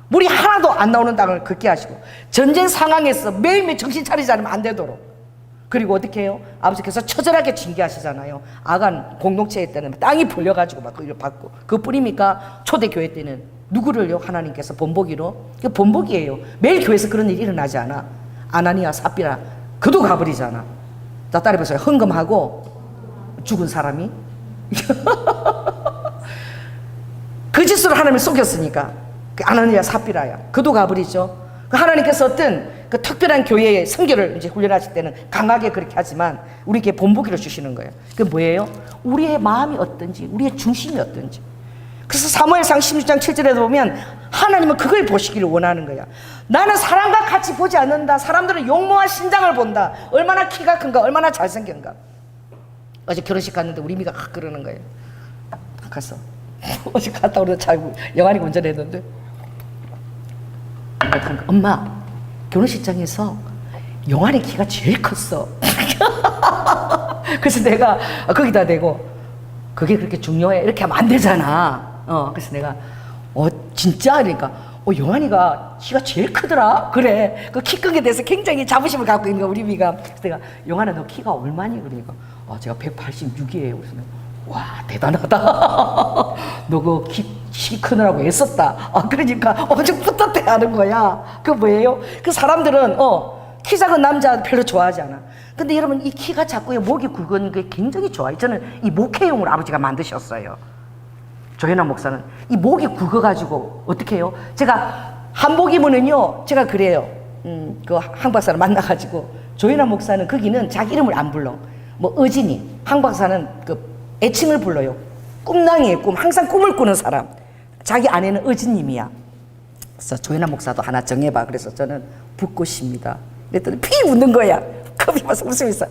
A: 물이 하나도 안 나오는 땅을 걷게 하시고, 전쟁 상황에서 매일매일 정신 차리지 않으면 안 되도록, 그리고 어떻게 해요? 아버지께서 처절하게 징계하시잖아요. 아간 공동체에 때는 땅이 불려가지고 막 그걸 받고, 그뿐입니까? 초대교회 때는 누구를요? 하나님께서 본보기로, 그 본보기예요. 매일 교회에서 그런 일이 일어나지 않아. 아나니아 삽비라 그도 가버리잖아. 자, 따라해보세요. 헌금하고 죽은 사람이 그 짓으로 하나님을 속였으니까 그 아나니아 삽비라야 그도 가버리죠. 하나님께서 어떤 그 특별한 교회의 선교를 이제 훈련하실 때는 강하게 그렇게 하지만 우리에게 본보기를 주시는 거예요. 그게 뭐예요? 우리의 마음이 어떤지, 우리의 중심이 어떤지. 그래서 사무엘상 16장 7절에 보면 하나님은 그걸 보시기를 원하는 거야. 나는 사람과 같이 보지 않는다. 사람들은 용모와 신장을 본다. 얼마나 키가 큰가, 얼마나 잘생긴가. 어제 결혼식 갔는데 우리 미가 그러는 거예요. 가서 어제 갔다 오는데 영환이 운전했는데 엄마, 결혼식장에서 영환이 키가 제일 컸어. 그래서 내가 거기다 대고 그게 그렇게 중요해? 이렇게 하면 안 되잖아. 그래서 내가 진짜? 그러니까 영환이가 키가 제일 크더라. 그래, 그 키 큰 게 대해서 굉장히 자부심을 갖고 있는 거야 우리 미가. 그래서 내가 영환아 너 키가 얼마니? 그러니까 제가 186이에요. 그래서 내가 와 대단하다. 너 그 키 크느라고 애썼다. 그러니까 엄청 뿌듯해 하는 거야. 그 뭐예요? 그 사람들은 키 작은 남자 별로 좋아하지 않아. 근데 여러분 이 키가 작고요 목이 굵은 게 굉장히 좋아요. 저는 이 목회용으로 아버지가 만드셨어요. 조현아 목사는 이 목이 굵어가지고 어떻게 해요? 제가 한복 입으면요 제가 그래요. 그 항박사를 만나가지고 조현아 목사는 거기는 자기 이름을 안 불러. 뭐 어진이, 항박사는 그 애칭을 불러요. 꿈낭이에요. 꿈. 항상 꿈을 꾸는 사람. 자기 아내는 어진님이야. 그래서 조현아 목사도 하나 정해봐. 그래서 저는 붓꽃입니다. 그랬더니 피 웃는 거야. 겁이 와서 웃으면서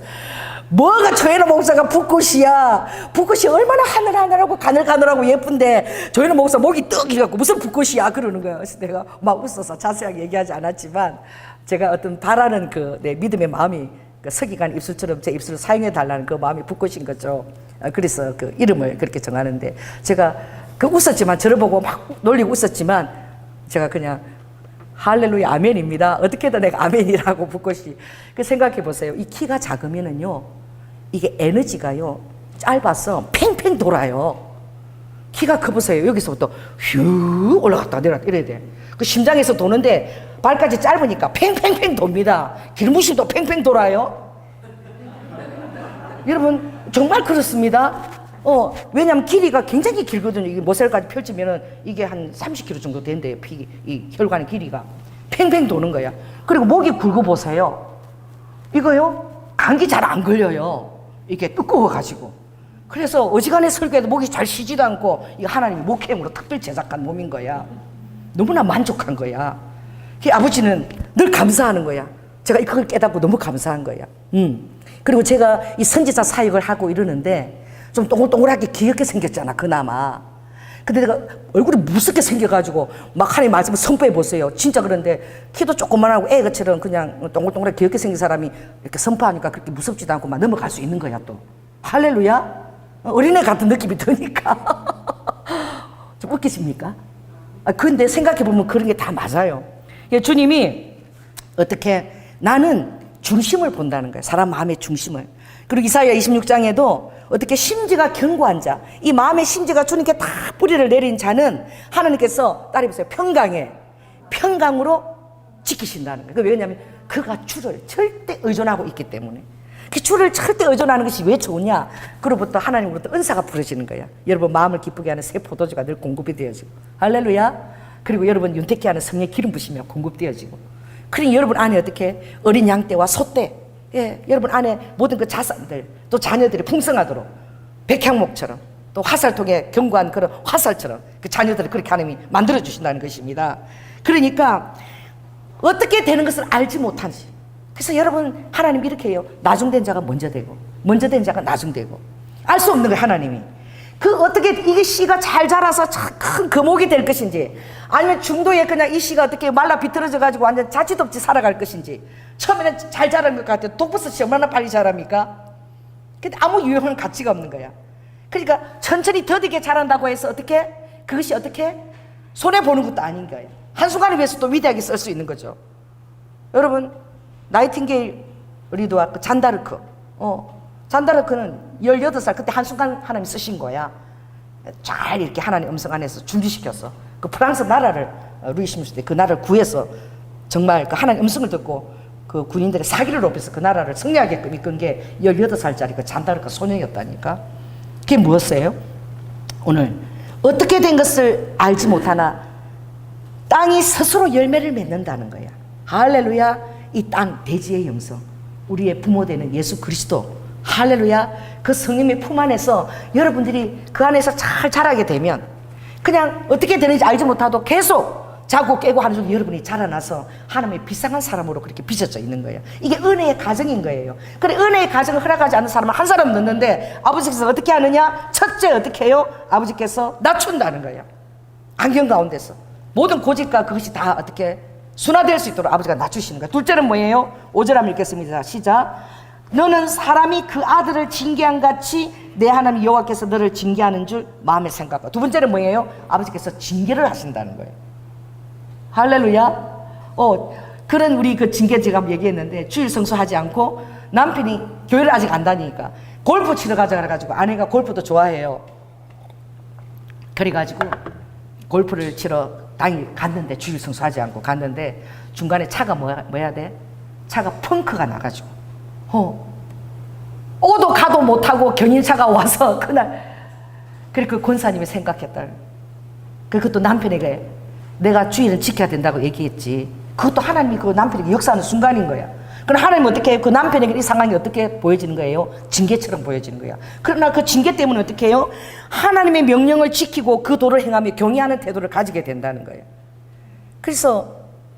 A: 뭐가 조현아 목사가 붓꽃이야. 붓꽃이 얼마나 하늘하늘하고 가늘가늘하고 예쁜데 조현아 목사 목이 떡이갖고 무슨 붓꽃이야 그러는 거야. 그래서 내가 막 웃어서 자세하게 얘기하지 않았지만 제가 어떤 바라는 내 믿음의 마음이 그 서기관 입술처럼 제 입술을 사용해 달라는 그 마음이 붓꽃인 거죠. 그래서 그 이름을 그렇게 정하는데 제가 그 웃었지만 저를 보고 막 놀리고 웃었지만 제가 그냥 할렐루야 아멘입니다. 어떻게든 내가 아멘이라고 붓꽃이. 그 생각해 보세요. 이 키가 작으면은요 이게 에너지가요 짧아서 팽팽 돌아요. 키가 커보세요. 여기서부터 휴 올라갔다 내려갔다 이래야 돼. 그 심장에서 도는데 발까지 짧으니까 팽팽팽 돕니다. 길무심도 팽팽 돌아요. 여러분 정말 그렇습니다. 왜냐면 길이가 굉장히 길거든요. 이게 모셀까지 펼치면은 이게 한 30km 정도 된대요. 이 혈관의 길이가 팽팽 도는 거야. 그리고 목이 굵어 보세요. 이거요 감기 잘 안 걸려요. 이게 두꺼워가지고. 그래서 어지간해 설교해도 목이 잘 쉬지도 않고 이거 하나님이 목회용으로 특별 제작한 몸인 거야. 너무나 만족한 거야. 아버지는 늘 감사하는 거야. 제가 그걸 깨닫고 너무 감사한 거야. 그리고 제가 이 선지자 사역을 하고 이러는데 좀 동글동글하게 귀엽게 생겼잖아 그나마. 근데 내가 얼굴이 무섭게 생겨가지고 막 하나님 말씀을 선포해 보세요. 진짜 그런데 키도 조그만하고 애가처럼 그냥 동글동글하게 귀엽게 생긴 사람이 이렇게 선포하니까 그렇게 무섭지도 않고 막 넘어갈 수 있는 거야 또. 할렐루야. 어린애 같은 느낌이 드니까. 좀 웃기십니까? 근데 생각해보면 그런 게 다 맞아요. 주님이 어떻게 나는 중심을 본다는 거예요. 사람 마음의 중심을. 그리고 이사야 26장에도 어떻게 심지가 견고한 자, 이 마음의 심지가 주님께 다 뿌리를 내린 자는 하나님께서 따라해보세요. 평강으로 지키신다는 거예요. 왜냐하면 그가 주를 절대 의존하고 있기 때문에. 그 주를 절대 의존하는 것이 왜 좋으냐? 그로부터 하나님으로부터 은사가 부러지는 거야. 여러분 마음을 기쁘게 하는 새 포도주가 늘 공급이 되어지고. 할렐루야. 그리고 여러분 윤택케 하는 성령 기름 부시며 공급되어지고. 그러니 여러분 안에 어떻게 어린 양떼와 소떼, 여러분 안에 모든 그 자산들, 또 자녀들이 풍성하도록 백향목처럼 또 화살통에 견고한 그런 화살처럼 그 자녀들을 그렇게 하나님이 만들어 주신다는 것입니다. 그러니까 어떻게 되는 것을 알지 못하지. 그래서 여러분 하나님이 이렇게 해요. 나중된 자가 먼저 되고 먼저 된 자가 나중되고 알 수 없는 거예요 하나님이. 그 어떻게 이게 씨가 잘 자라서 큰 거목이 될 것인지, 아니면 중도에 그냥 이 씨가 어떻게 말라 비틀어져 가지고 완전 자취도 없이 살아갈 것인지. 처음에는 잘 자란 것 같아요. 독버섯이 얼마나 빨리 자랍니까? 근데 아무 유용한 가치가 없는 거야. 그러니까 천천히 더디게 자란다고 해서 어떻게 그것이 어떻게 손해 보는 것도 아닌 거예요. 한순간을 위해서 또 위대하게 쓸 수 있는 거죠. 여러분, 나이팅게일 리드와 그 잔다르크, 잔다르크는 18살 그때 한순간 하나님 쓰신 거야. 잘 이렇게 하나님 음성 안에서 준비시켜서 그 프랑스 나라를 루이 16세 그 나라를 구해서 정말 그 하나님 음성을 듣고 그 군인들의 사기를 높여서 그 나라를 승리하게끔 이끈 게 18살짜리 그 잔다르크 소녀였다니까. 그게 무엇이에요? 오늘 어떻게 된 것을 알지 못하나 땅이 스스로 열매를 맺는다는 거야. 할렐루야. 이 땅 대지의 영성, 우리의 부모 되는 예수 그리스도, 할렐루야. 그 성령의 품 안에서 여러분들이 그 안에서 잘 자라게 되면 그냥 어떻게 되는지 알지 못하도 계속 자고 깨고 하는 중 여러분이 자라나서 하나님의 비상한 사람으로 그렇게 빚어져 있는 거예요. 이게 은혜의 가정인 거예요. 그래, 은혜의 가정을 허락하지 않는 사람은 한 사람 넣는데 아버지께서 어떻게 하느냐? 첫째 어떻게 해요? 아버지께서 낮춘다는 거예요. 안경 가운데서 모든 고집과 그것이 다 어떻게 순화될 수 있도록 아버지가 낮추시는 거예요. 둘째는 뭐예요? 5절 한번 읽겠습니다. 시작. 너는 사람이 그 아들을 징계한 같이 내 하나님 여호와께서 너를 징계하는 줄 마음에 생각하고. 두 번째는 뭐예요? 아버지께서 징계를 하신다는 거예요. 할렐루야. 그런 우리 그 징계 제가 얘기했는데, 주일 성수하지 않고 남편이 교회를 아직 안 다니니까 골프 치러 가자 그래가지고, 아내가 골프도 좋아해요. 그래가지고 골프를 치러 당일 갔는데, 주일 성수하지 않고 갔는데 중간에 차가 뭐야 돼? 차가 펑크가 나가지고 오도 가도 못하고 견인차가 와서 그날, 그래 그 권사님이 생각했다. 그것도 남편에게 내가 주일은 지켜야 된다고 얘기했지. 그것도 하나님이 그 남편에게 역사하는 순간인 거야. 그럼 하나님은 어떻게 해요? 그 남편에게 이 상황이 어떻게 보여지는 거예요? 징계처럼 보여지는 거야. 그러나 그 징계 때문에 어떻게 해요? 하나님의 명령을 지키고 그 도를 행하며 경외하는 태도를 가지게 된다는 거예요. 그래서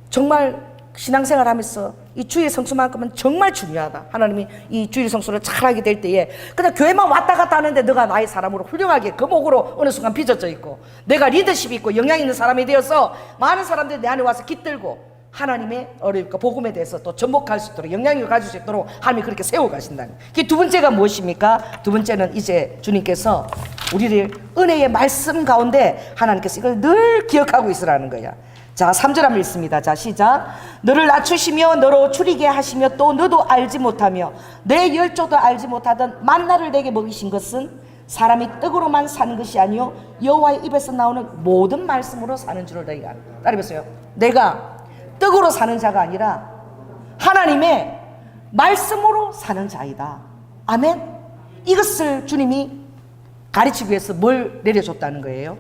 A: 정말 신앙생활 하면서 이 주일 성수만큼은 정말 중요하다. 하나님이 이 주일 성수를 잘하게 될 때에 그냥 교회만 왔다 갔다 하는데 너가 나의 사람으로 훌륭하게 거목으로 어느 순간 빚어져 있고, 내가 리더십이 있고 영향 있는 사람이 되어서 많은 사람들이 내 안에 와서 깃들고 하나님의 복음에 대해서 또 접목할 수 있도록, 영향력을 가질 수 있도록 하나님이 그렇게 세워가신다는. 그 두 번째가 무엇입니까? 두 번째는 이제 주님께서 우리를 은혜의 말씀 가운데 하나님께서 이걸 늘 기억하고 있으라는 거야. 자, 3절 한번 읽습니다. 자, 시작. 너를 낮추시며 너로 줄이게 하시며 또 너도 알지 못하며 내 열조도 알지 못하던 만나를 내게 먹이신 것은 사람이 떡으로만 사는 것이 아니요 여호와의 입에서 나오는 모든 말씀으로 사는 줄을 너희가 알아. 따라해보세요. 내가 떡으로 사는 자가 아니라 하나님의 말씀으로 사는 자이다. 아멘. 이것을 주님이 가르치기 위해서 뭘 내려줬다는 거예요?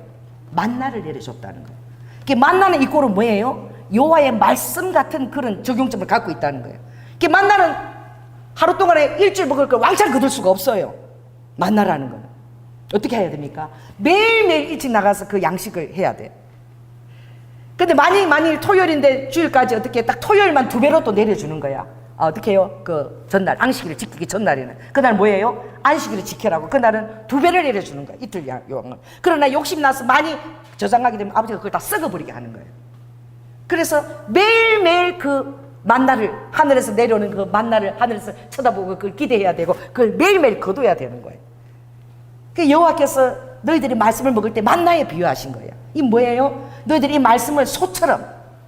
A: 만나를 내려줬다는 거예요. 만나는 이꼴은 뭐예요? 여호와의 말씀 같은 그런 적용점을 갖고 있다는 거예요. 만나는 하루 동안에 일주일 먹을 걸 왕창 거둘 수가 없어요. 만나라는 거는 어떻게 해야 됩니까? 매일매일 일찍 나가서 그 양식을 해야 돼. 근데 만일 토요일인데 주일까지 어떻게 딱 토요일만 2배로 또 내려주는 거야. 어떻게 해요? 그 전날 안식일을 지키기 전날에는 그날 뭐예요? 안식일을 지켜라고 그날은 2배를 내려주는 거야. 이틀 양을. 그러나 욕심나서 많이 저장하게 되면 아버지가 그걸 다 썩어버리게 하는 거예요. 그래서 매일매일 그 만나를 하늘에서 내려오는 그 만나를 하늘에서 쳐다보고 그걸 기대해야 되고 그걸 매일매일 거둬야 되는 거예요. 그 여호와께서 너희들이 말씀을 먹을 때 만나에 비유하신 거예요. 이 뭐예요? 너희들이 이 말씀을 소처럼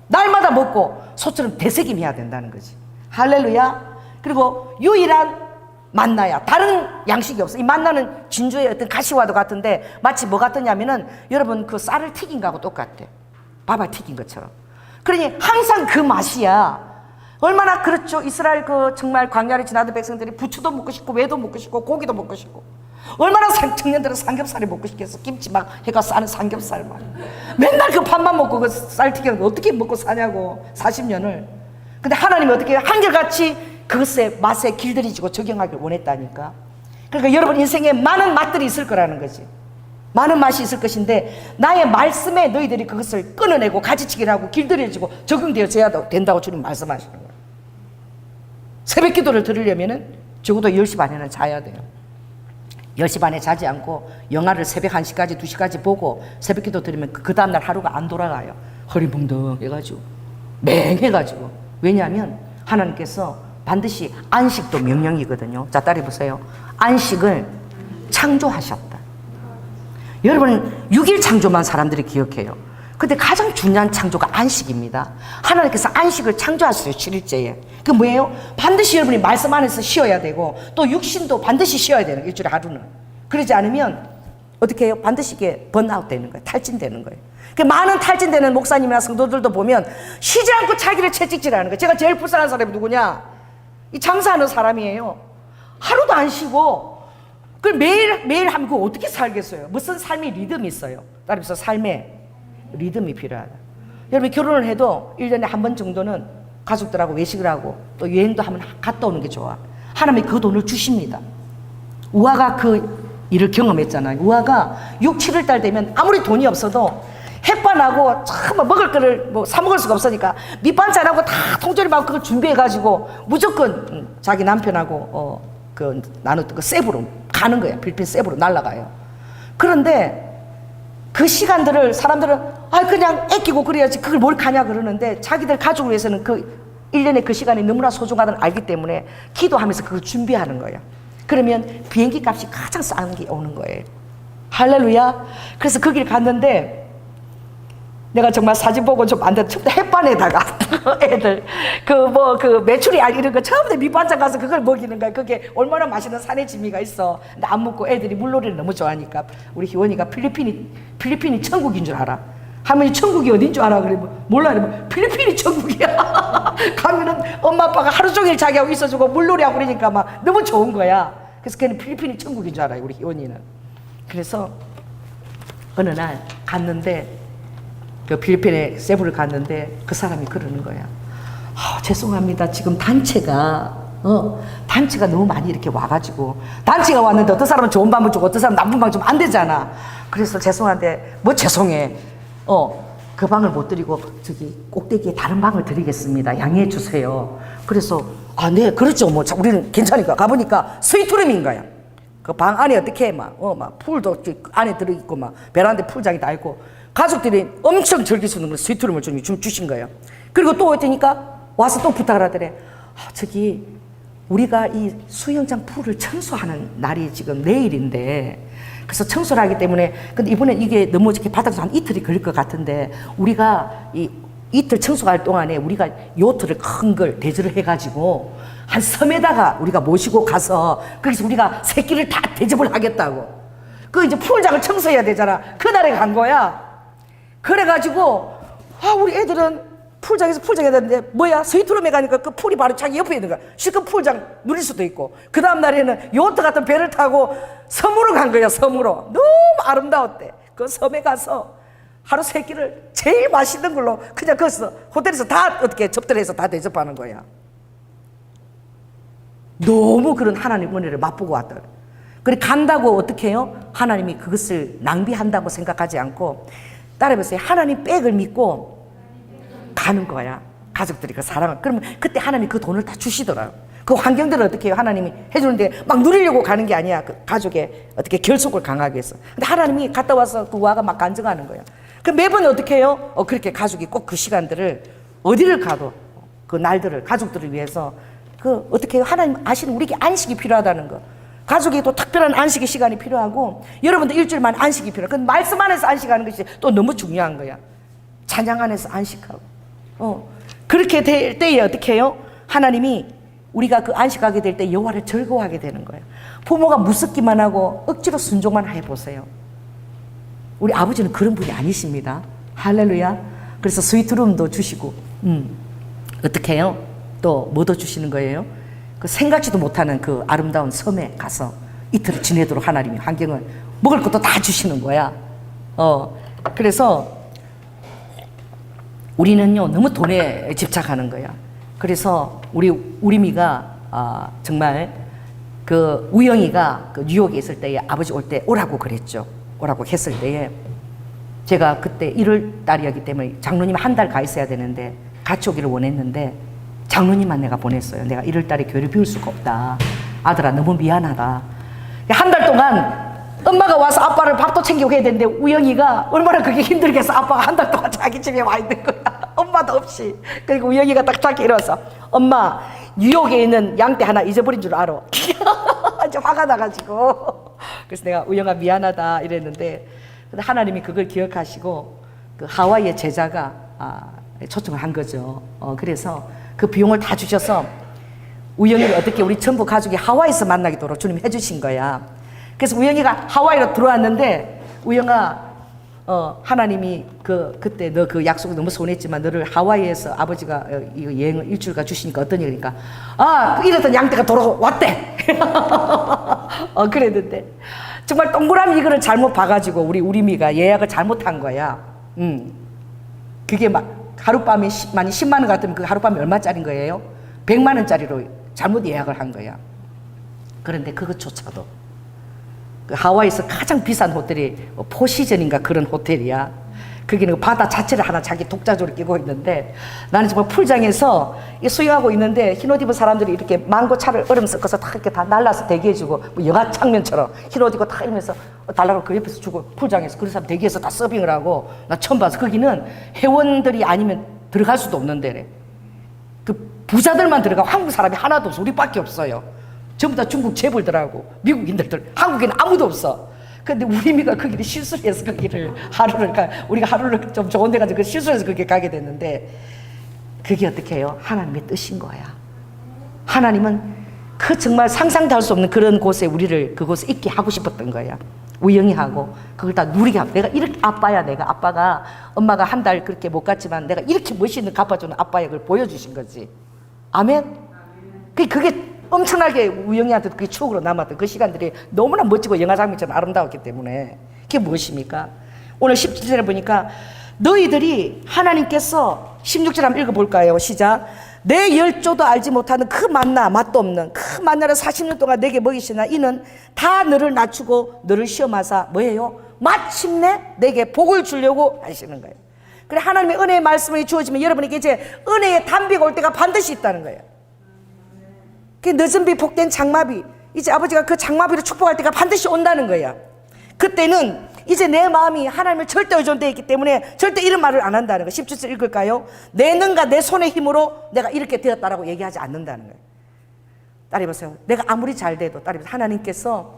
A: 날마다 먹고 소처럼 되새김해야 된다는 거지. 할렐루야. 그리고 유일한 만나야. 다른 양식이 없어. 이 만나는 진주의 어떤 가시와도 같은데 마치 뭐 같으냐면은 여러분 그 쌀을 튀긴 거하고 똑같아. 밥을 튀긴 것처럼. 그러니 항상 그 맛이야. 얼마나 그렇죠. 이스라엘 그 정말 광야를 지나던 백성들이 부추도 먹고 싶고 외도 먹고 싶고 고기도 먹고 싶고 얼마나 청년들은 삼겹살이 먹고 싶겠어. 김치 막 해가 싸는 삼겹살만. 맨날 그 밥만 먹고 그 쌀 튀기는 거 어떻게 먹고 사냐고 40년을. 근데 하나님이 어떻게 한결같이 그것의 맛에 길들이지고 적용하길 원했다니까. 그러니까 여러분 인생에 많은 맛들이 있을 거라는 거지. 많은 맛이 있을 것인데 나의 말씀에 너희들이 그것을 끊어내고 가지치기를 하고 길들여지고 적용되어져야 된다고 주님 말씀하시는 거예요. 새벽 기도를 들으려면은 적어도 10시 반에는 자야 돼요. 10시 반에 자지 않고 영화를 새벽 1시까지 2시까지 보고 새벽기도 드리면 그 다음날 하루가 안 돌아가요. 허리붕덩 해가지고 맹해가지고. 왜냐하면 하나님께서 반드시 안식도 명령이거든요. 자, 따라해보세요. 안식을 창조하셨다. 여러분 6일 창조만 사람들이 기억해요. 근데 가장 중요한 창조가 안식입니다. 하나님께서 안식을 창조하셨어요. 7일째에. 그 뭐예요? 반드시 여러분이 말씀 안에서 쉬어야 되고 또 육신도 반드시 쉬어야 되는 거예요. 일주일에 하루는. 그러지 않으면 어떻게 해요? 반드시 이게 번아웃 되는 거예요. 탈진되는 거예요. 그 많은 탈진되는 목사님이나 성도들도 보면 쉬지 않고 자기를 채찍질하는 거예요. 제가 제일 불쌍한 사람이 누구냐? 이 장사하는 사람이에요. 하루도 안 쉬고 그걸 매일 하면 그거 어떻게 살겠어요? 무슨 삶의 리듬이 있어요. 따라서 삶의 리듬이 필요하다. 여러분 결혼을 해도 1년에 한 번 정도는 가족들하고 외식을 하고 또 여행도 한번 갔다 오는 게 좋아. 하나님이 그 돈을 주십니다. 우아가 그 일을 경험했잖아요. 우아가 6, 7월 달 되면 아무리 돈이 없어도 햇반하고 참 먹을 거를 뭐 사 먹을 수가 없으니까 밑반찬하고 다 통조림하고 그걸 준비해가지고 무조건 자기 남편하고 그 나눴던 그 세부로 가는 거야. 필리핀 세부로 날아가요. 그런데 그 시간들을 사람들은 그냥 아끼고 그래야지 그걸 뭘 가냐 그러는데 자기들 가족을 위해서는 그 1년에 그 시간이 너무나 소중하다는 알기 때문에 기도하면서 그걸 준비하는 거야. 그러면 비행기 값이 가장 싼 게 오는 거예요. 할렐루야. 그래서 거기를 갔는데 내가 정말 사진 보고 좀 안 돼. 처음부터 햇반에다가 애들 그 메추리 알 이런 거 처음부터 밑반찬 가서 그걸 먹이는 거야. 그게 얼마나 맛있는 산의 지미가 있어. 근데 안 먹고 애들이 물놀이를 너무 좋아하니까 우리 희원이가 필리핀이 천국인 줄 알아. 하면 천국이 어딘 줄 알아? 그래 몰라. 그러면 필리핀이 천국이야. 가면은 엄마 아빠가 하루 종일 자기하고 있어주고 물놀이하고 그러니까 막 너무 좋은 거야. 그래서 걔는 필리핀이 천국인 줄 알아요. 우리 희원이는. 그래서 어느 날 갔는데 그 필리핀에 세부를 갔는데 그 사람이 그러는 거야. 죄송합니다. 지금 단체가 너무 많이 이렇게 와가지고 단체가 왔는데 어떤 사람은 좋은 방을 주고 어떤 사람은 나쁜 방 주면 안 되잖아. 그래서 죄송한데 뭐 죄송해. 그 방을 못 드리고 저기 꼭대기에 다른 방을 드리겠습니다. 양해해 주세요. 그래서 네 그렇죠. 뭐 우리는 괜찮으니까 가보니까 스위트룸인 거야. 그 방 안에 어떻게 막 풀도 안에 들어있고 막 베란다에 풀장이 다 있고 가족들이 엄청 즐길 수 있는 걸 스위트룸을 좀 주신 거예요. 그리고 또 어떠니까 와서 또 부탁을 하더래. 저기 우리가 이 수영장 풀을 청소하는 날이 지금 내일인데 그래서 청소를 하기 때문에 근데 이번에 이게 너무 이렇게 바닥에서 한 이틀이 걸릴 것 같은데 우리가 이 이틀 청소할 동안에 우리가 요트를 큰 걸 대절을 해가지고 한 섬에다가 우리가 모시고 가서 거기서 우리가 새끼를 다 대접을 하겠다고. 그 이제 풀장을 청소해야 되잖아. 그날에 간 거야. 그래가지고 우리 애들은 풀장에서 풀장해야 되는데 뭐야 스위트룸에 가니까 그 풀이 바로 자기 옆에 있는 거야. 실컷 풀장 누릴 수도 있고 그 다음 날에는 요트 같은 배를 타고 섬으로 간 거야. 섬으로. 너무 아름다웠대. 그 섬에 가서 하루 세 끼를 제일 맛있는 걸로 그냥 거기서 호텔에서 다 어떻게 접대를 해서 다 대접하는 거야. 너무 그런 하나님 은혜를 맛보고 왔다. 그래 간다고 어떻게 해요? 하나님이 그것을 낭비한다고 생각하지 않고 따라해보세요. 하나님 백을 믿고 가는 거야. 가족들이 그 사랑을. 그러면 그때 하나님이 그 돈을 다 주시더라고요. 그 환경들을 어떻게 해요? 하나님이 해주는데 막 누리려고 가는 게 아니야. 그 가족의 어떻게 결속을 강하게 해서. 근데 하나님이 갔다 와서 그 와가 막 간증하는 거야. 그 매번 어떻게 해요? 그렇게 가족이 꼭 그 시간들을 어디를 가도 그 날들을 가족들을 위해서 그 어떻게 해요? 하나님 아시는 우리에게 안식이 필요하다는 거. 가족이 또 특별한 안식의 시간이 필요하고 여러분도 일주일만 안식이 필요해. 그 말씀 안에서 안식하는 것이 또 너무 중요한 거야. 찬양 안에서 안식하고. 그렇게 될 때에 어떻게 해요? 하나님이 우리가 그 안식하게 될 때 여호와를 즐거워하게 되는 거예요. 부모가 무섭기만 하고 억지로 순종만 해보세요. 우리 아버지는 그런 분이 아니십니다. 할렐루야. 그래서 스위트룸도 주시고 어떻게 해요? 또 뭐도 주시는 거예요? 그 생각지도 못하는 그 아름다운 섬에 가서 이틀을 지내도록 하나님이 환경을 먹을 것도 다 주시는 거야. 그래서 우리는요 너무 돈에 집착하는 거야. 그래서 우리 미가 정말 그 우영이가 그 뉴욕에 있을 때에 아버지 올 때 오라고 그랬죠. 오라고 했을 때에 제가 그때 1월 달이었기 때문에 장로님 한 달 가 있어야 되는데 같이 오기를 원했는데 장로님만 내가 보냈어요. 내가 1월 달에 교회를 비울 수가 없다. 아들아 너무 미안하다. 한 달 동안 엄마가 와서 아빠를 밥도 챙기고 해야 되는데 우영이가 얼마나 그게 힘들겠어. 아빠가 한 달 동안 자기 집에 와 있는 거야. 엄마도 없이. 그리고 우영이가 딱 자기 일어서 엄마 뉴욕에 있는 양떼 하나 잊어버린 줄 알아. 아주 화가 나가지고. 그래서 내가 우영아 미안하다 이랬는데 근데 하나님이 그걸 기억하시고 그 하와이의 제자가 초청을 한 거죠. 그래서 그 비용을 다 주셔서 우영이를 어떻게 우리 전부 가족이 하와이에서 만나기도록 주님 해주신 거야. 그래서 우영이가 하와이로 들어왔는데 우영아 하나님이 그때 너 그 약속을 너무 소원했지만 너를 하와이에서 아버지가 이 여행을 일주일간 주시니까 어떠니? 그러니까 이랬던 양떼가 돌아왔대. 그랬는데 정말 동그라미 이거를 잘못 봐가지고 우리 우리미가 예약을 잘못한 거야. 그게 막 하룻밤에 만약 10만 원 같으면 그 하룻밤에 얼마짜리인 거예요? 100만 원짜리로 잘못 예약을 한 거야. 그런데 그것조차도 그 하와이에서 가장 비싼 호텔이 포시즌인가 그런 호텔이야. 거기는 바다 자체를 하나 자기 독자적으로 끼고 있는데 나는 정말 풀장에서 수영하고 있는데 흰옷 입은 사람들이 이렇게 망고 차를 얼음 섞어서 다 이렇게 다 날라서 대기해주고 뭐 영화 장면처럼 흰옷 입고 다 이러면서 달라고 그 옆에서 주고 풀장에서 그런 사람 대기해서 다 서빙을 하고 나 처음 봐서 거기는 회원들이 아니면 들어갈 수도 없는 데래. 그 부자들만 들어가. 한국 사람이 하나도 없어. 우리밖에 없어요. 전부 다 중국 재벌들하고 미국인들, 한국에는 아무도 없어. 근데 우리 미가 거기를 실수를 해서 거기를 우리가 하루를 좀 좋은 데 가지고 실수해서 거기 가게 됐는데 그게 어떻게 해요? 하나님의 뜻인 거야. 하나님은 그 정말 상상도 할 수 없는 그런 곳에 우리를 그곳에 있게 하고 싶었던 거야. 우영이하고 그걸 다 누리게 하고 내가 이렇게 아빠야. 내가 아빠가 엄마가 한 달 그렇게 못 갔지만 내가 이렇게 멋있는 갚아주는 아빠야. 그걸 보여주신 거지. 아멘? 그게 엄청나게 우영이한테 그게 추억으로 남았던 그 시간들이 너무나 멋지고 영화 장면처럼 아름다웠기 때문에 그게 무엇입니까? 오늘 17절에 보니까 너희들이 하나님께서 16절 한번 읽어볼까요? 시작. 내 열조도 알지 못하는 그 만나 맛도 없는 그 만나를 40년 동안 내게 먹이시나 이는 다 너를 낮추고 너를 시험하사 뭐예요? 마침내 내게 복을 주려고 하시는 거예요. 그래 하나님의 은혜의 말씀이 주어지면 여러분에게 이제 은혜의 단비가 올 때가 반드시 있다는 거예요. 그 늦은 비 복된 장마비 이제 아버지가 그 장마비로 축복할 때가 반드시 온다는 거야. 그때는 이제 내 마음이 하나님을 절대 의존되어 있기 때문에 절대 이런 말을 안 한다는 거야. 17절 읽을까요? 내 능과 내 손의 힘으로 내가 이렇게 되었다라고 얘기하지 않는다는 거예요. 따라해보세요. 내가 아무리 잘 돼도 따라해보세요. 하나님께서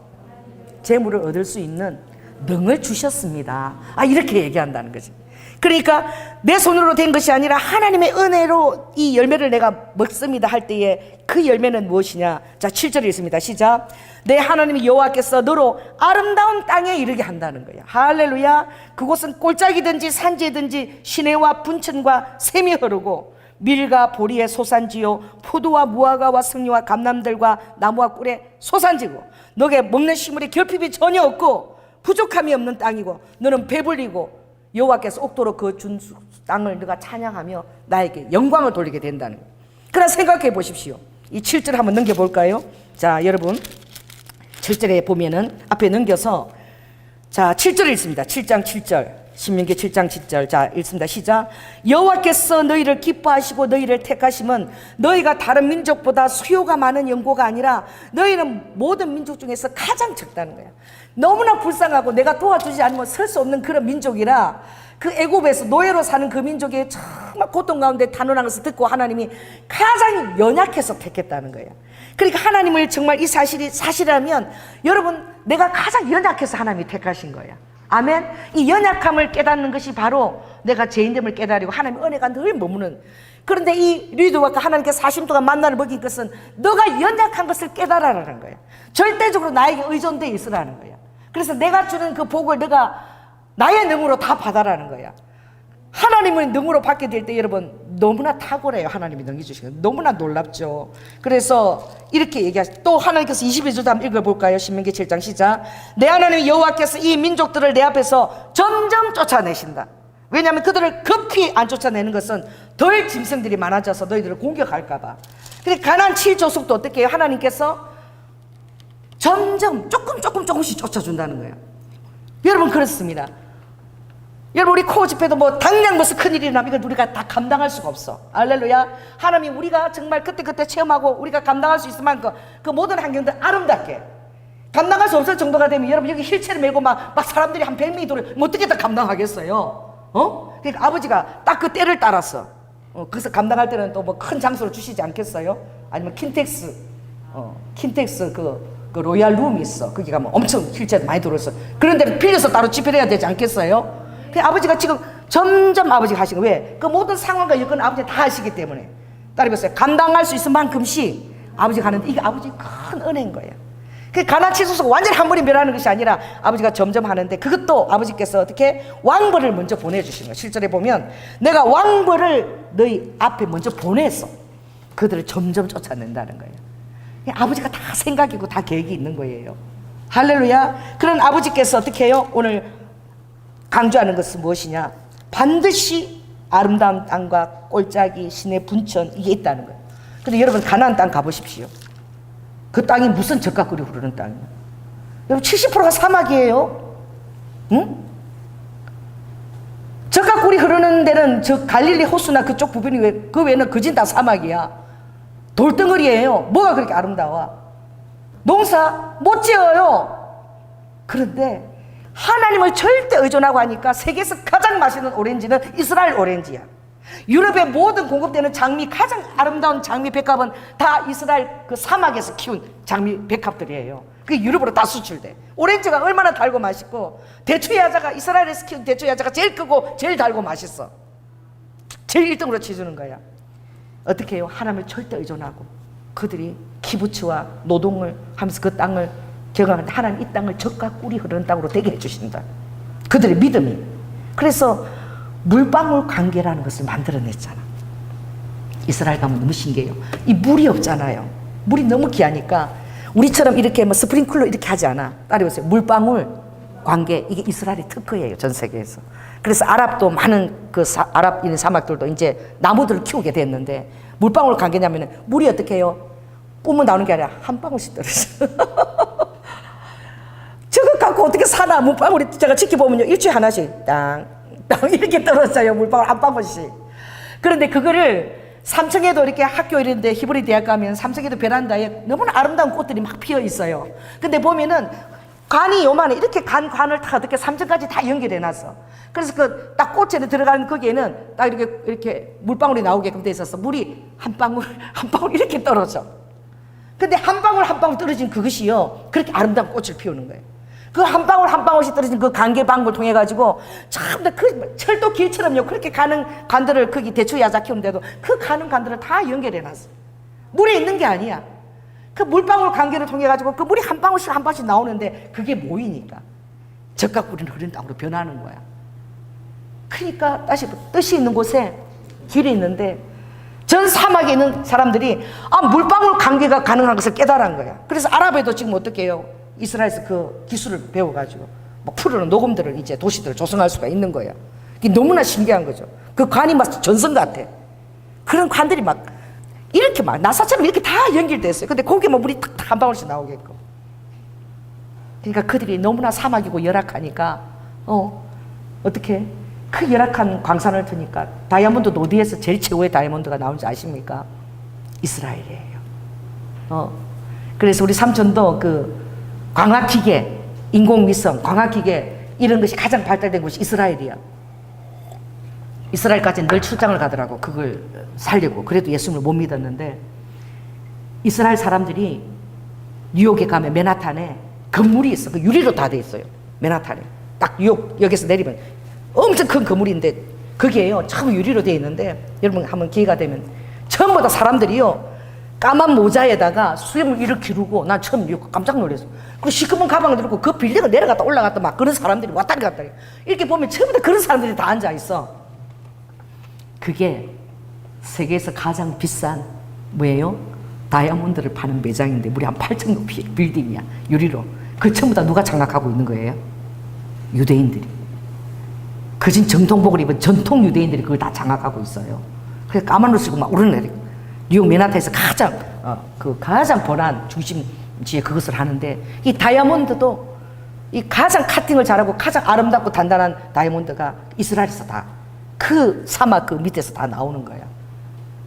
A: 재물을 얻을 수 있는 능을 주셨습니다. 이렇게 얘기한다는 거지. 그러니까 내 손으로 된 것이 아니라 하나님의 은혜로 이 열매를 내가 먹습니다 할 때에 그 열매는 무엇이냐? 자, 7절에 있습니다. 시작. 내 하나님 여호와께서 너로 아름다운 땅에 이르게 한다는 거야. 할렐루야. 그곳은 골짜기든지 산지든지 시내와 분천과 샘이 흐르고 밀과 보리의 소산지요 포도와 무화과와 승리와 감람들과 나무와 꿀의 소산지고 너게 먹는 식물에 결핍이 전혀 없고 부족함이 없는 땅이고 너는 배불리고 여호와께서 옥도로 그 준 땅을 너가 찬양하며 나에게 영광을 돌리게 된다는 거예요. 그러나 생각해 보십시오. 이 7절 한번 넘겨볼까요? 자, 여러분 7절에 보면은 앞에 넘겨서 자 7절 읽습니다. 7장 7절 신명기 7장 7절 자 읽습니다. 시작. 여호와께서 너희를 기뻐하시고 너희를 택하심은 너희가 다른 민족보다 수요가 많은 연고가 아니라 너희는 모든 민족 중에서 가장 적다는 거예요. 너무나 불쌍하고 내가 도와주지 않으면 설 수 없는 그런 민족이라 그 애굽에서 노예로 사는 그 민족의 정말 고통 가운데 단언한 것을 듣고 하나님이 가장 연약해서 택했다는 거예요. 그러니까 하나님을 정말 이 사실이 사실이라면 여러분 내가 가장 연약해서 하나님이 택하신 거야. 아멘. 이 연약함을 깨닫는 것이 바로 내가 죄인됨을 깨달이고 하나님의 은혜가 늘 머무는. 그런데 이 리드와 하나님께서 40년 동안 만나를 먹인 것은 너가 연약한 것을 깨달아라는 거야. 절대적으로 나에게 의존되어 있으라는 거야. 그래서 내가 주는 그 복을 너가 나의 능으로 다 받아라는 거야. 하나님의 능으로 받게 될 때 여러분 너무나 탁월해요. 하나님이 능히 주시는 거 너무나 놀랍죠. 그래서 이렇게 얘기하시. 또 하나님께서 21절도 한번 읽어볼까요? 신명기 7장 시작. 내 하나님 여호와께서 이 민족들을 내 앞에서 점점 쫓아내신다. 왜냐하면 그들을 급히 안 쫓아내는 것은 덜 짐승들이 많아져서 너희들을 공격할까 봐. 그래서 가나안 7족속도 어떻게 해요? 하나님께서 점점 조금씩 쫓아준다는 거예요. 여러분 그렇습니다. 여러분 우리 코어 집회도 뭐 당장 무슨 큰일이 나면 이걸 우리가 다 감당할 수가 없어. 할렐루야. 하나님이 우리가 정말 그때 체험하고 우리가 감당할 수 있을 만큼 그 모든 환경들 아름답게 감당할 수 없을 정도가 되면 여러분 여기 휠체어 메고 막 사람들이 한 100명이 돌아 어떻게 다 감당하겠어요? 그러니까 아버지가 딱 그 때를 따랐어. 그래서 감당할 때는 또 뭐 큰 장소를 주시지 않겠어요? 아니면 킨텍스 그 로얄 룸이 있어. 거기 가면 엄청 휠체어 많이 들어서 그런 데를 빌려서 따로 집회해야 되지 않겠어요? 그 아버지가 지금 점점 아버지가 하시는 거예요. 왜? 그 모든 상황과 여건 아버지가 다 하시기 때문에. 따라해보세요. 감당할 수 있을 만큼씩 아버지가 하는데 이게 아버지의 큰 은혜인 거예요. 그 가나치소서가 완전히 한 번에 멸하는 것이 아니라 아버지가 점점 하는데 그것도 아버지께서 어떻게 왕벌을 먼저 보내주시는 거예요. 실절에 보면 내가 왕벌을 너희 앞에 먼저 보내서 그들을 점점 쫓아낸다는 거예요. 아버지가 다 생각이고 다 계획이 있는 거예요. 할렐루야. 그런 아버지께서 어떻게 해요? 오늘 강조하는 것은 무엇이냐? 반드시 아름다운 땅과 꼴짝이 신의 분천 이게 있다는 거예요. 근데 여러분 가나안 땅 가보십시오. 그 땅이 무슨 젖가꿀이 흐르는 땅이에요? 여러분 70%가 사막이에요. 응? 젖가꿀이 흐르는 데는 저 갈릴리 호수나 그쪽 부분이 그 외에는 그진 다 사막이야. 돌덩어리예요. 뭐가 그렇게 아름다워? 농사 못 지어요. 그런데 하나님을 절대 의존하고 하니까 세계에서 가장 맛있는 오렌지는 이스라엘 오렌지야. 유럽의 모든 공급되는 장미, 가장 아름다운 장미 백합은 다 이스라엘 그 사막에서 키운 장미 백합들이에요. 그게 유럽으로 다 수출돼. 오렌지가 얼마나 달고 맛있고, 대추야자가 이스라엘에서 키운 대추야자가 제일 크고 제일 달고 맛있어. 제일 1등으로 치주는 거야. 어떻게 해요? 하나님을 절대 의존하고 그들이 키부츠와 노동을 하면서 그 땅을 경험하는데 하나님 이 땅을 젖과 꿀이 흐르는 땅으로 되게 해주신다. 그들의 믿음이. 그래서 물방울 관계라는 것을 만들어냈잖아. 이스라엘 가면 너무 신기해요. 이 물이 없잖아요. 물이 너무 귀하니까 우리처럼 이렇게 뭐 스프링클러 이렇게 하지 않아. 따라해보세요. 물방울 관계, 이게 이스라엘의 특허예요. 전 세계에서. 그래서 아랍도 많은 그 아랍인 사막들도 이제 나무들을 키우게 됐는데 물방울 관계냐면 물이 어떻게 해요? 뿜어 나오는 게 아니라 한 방울씩 떨어져. 저거 갖고 어떻게 사나? 물방울이 제가 지켜보면요. 일주일에 하나씩 땅 이렇게 떨어져요. 물방울 한 방울씩. 그런데 그거를 3층에도 이렇게 학교 이런데 히브리 대학 가면 3층에도 베란다에 너무나 아름다운 꽃들이 막 피어 있어요. 근데 보면은 관이 요만해. 이렇게 관을 다 어떻게 3층까지 다 연결해 놨어. 그래서 그 딱 꽃에 들어가는 거기에는 딱 이렇게 물방울이 나오게끔 돼 있었어. 물이 한 방울 한 방울 이렇게 떨어져. 근데 한 방울 한 방울 떨어진 그것이요. 그렇게 아름다운 꽃을 피우는 거예요. 그 한 방울 한 방울씩 떨어진 그 관계 방법을 통해 가지고 참 그 철도 길처럼요. 그렇게 가는 관들을 거기 대추 야자 키우는데도 그 가는 관들을 다 연결해 놨어. 물에 있는 게 아니야. 그 물방울 관계를 통해 가지고 그 물이 한 방울씩 한 방울씩 나오는데 그게 모이니까 젖과 꿀이 흐르는 땅으로 변하는 거야. 그러니까 다시 뜻이 있는 곳에 길이 있는데 전 사막에 있는 사람들이 물방울 관계가 가능한 것을 깨달은 거야. 그래서 아랍에도 지금 어떻게 해요? 이스라엘에서 그 기술을 배워가지고 막 푸르는 녹음들을 이제 도시들을 조성할 수가 있는 거야. 이게 너무나 신기한 거죠. 그 관이 막 전선 같아. 그런 관들이 막 이렇게 막 나사처럼 이렇게 다 연결돼 있어요. 근데 거기에 막 물이 탁 한 방울씩 나오게끔. 그러니까 그들이 너무나 사막이고 열악하니까 어떻게 그 열악한 광산을 트니까 다이아몬드 노드에서 제일 최고의 다이아몬드가 나온지 아십니까? 이스라엘이에요. 그래서 우리 삼촌도 그 광학기계, 인공위성, 광학기계 이런 것이 가장 발달된 곳이 이스라엘이야. 이스라엘까지 늘 출장을 가더라고. 그걸 살려고. 그래도 예수님을 못 믿었는데 이스라엘 사람들이 뉴욕에 가면 맨하탄에 건물이 있어. 그 유리로 다 돼 있어요. 맨하탄에. 딱 뉴욕역에서 내리면 엄청 큰 건물인데 거기에요. 전부 유리로 돼 있는데 여러분 한번 기회가 되면 전부 다 사람들이요. 까만 모자에다가 수염을 이렇게 기르고 난 처음 깜짝 놀랐어. 그리고 시커먼 가방을 들고 그 빌딩을 내려갔다 올라갔다 막 그런 사람들이 왔다리 갔다리. 이렇게 보면 전부 다 그런 사람들이 다 앉아 있어. 그게 세계에서 가장 비싼 뭐예요? 다이아몬드를 파는 매장인데 무려 한 8층 높이 빌딩이야. 유리로. 그 전부 다 누가 장악하고 있는 거예요? 유대인들이. 거진 정통복을 입은 전통 유대인들이 그걸 다 장악하고 있어요. 그래서 까만 옷을 입고 막 오르내리고 뉴욕 맨하탄에서 가장 번화한 중심지에 그것을 하는데 이 다이아몬드도 이 가장 카팅을 잘하고 가장 아름답고 단단한 다이아몬드가 이스라엘에서 다 그 사막 그 밑에서 다 나오는 거야.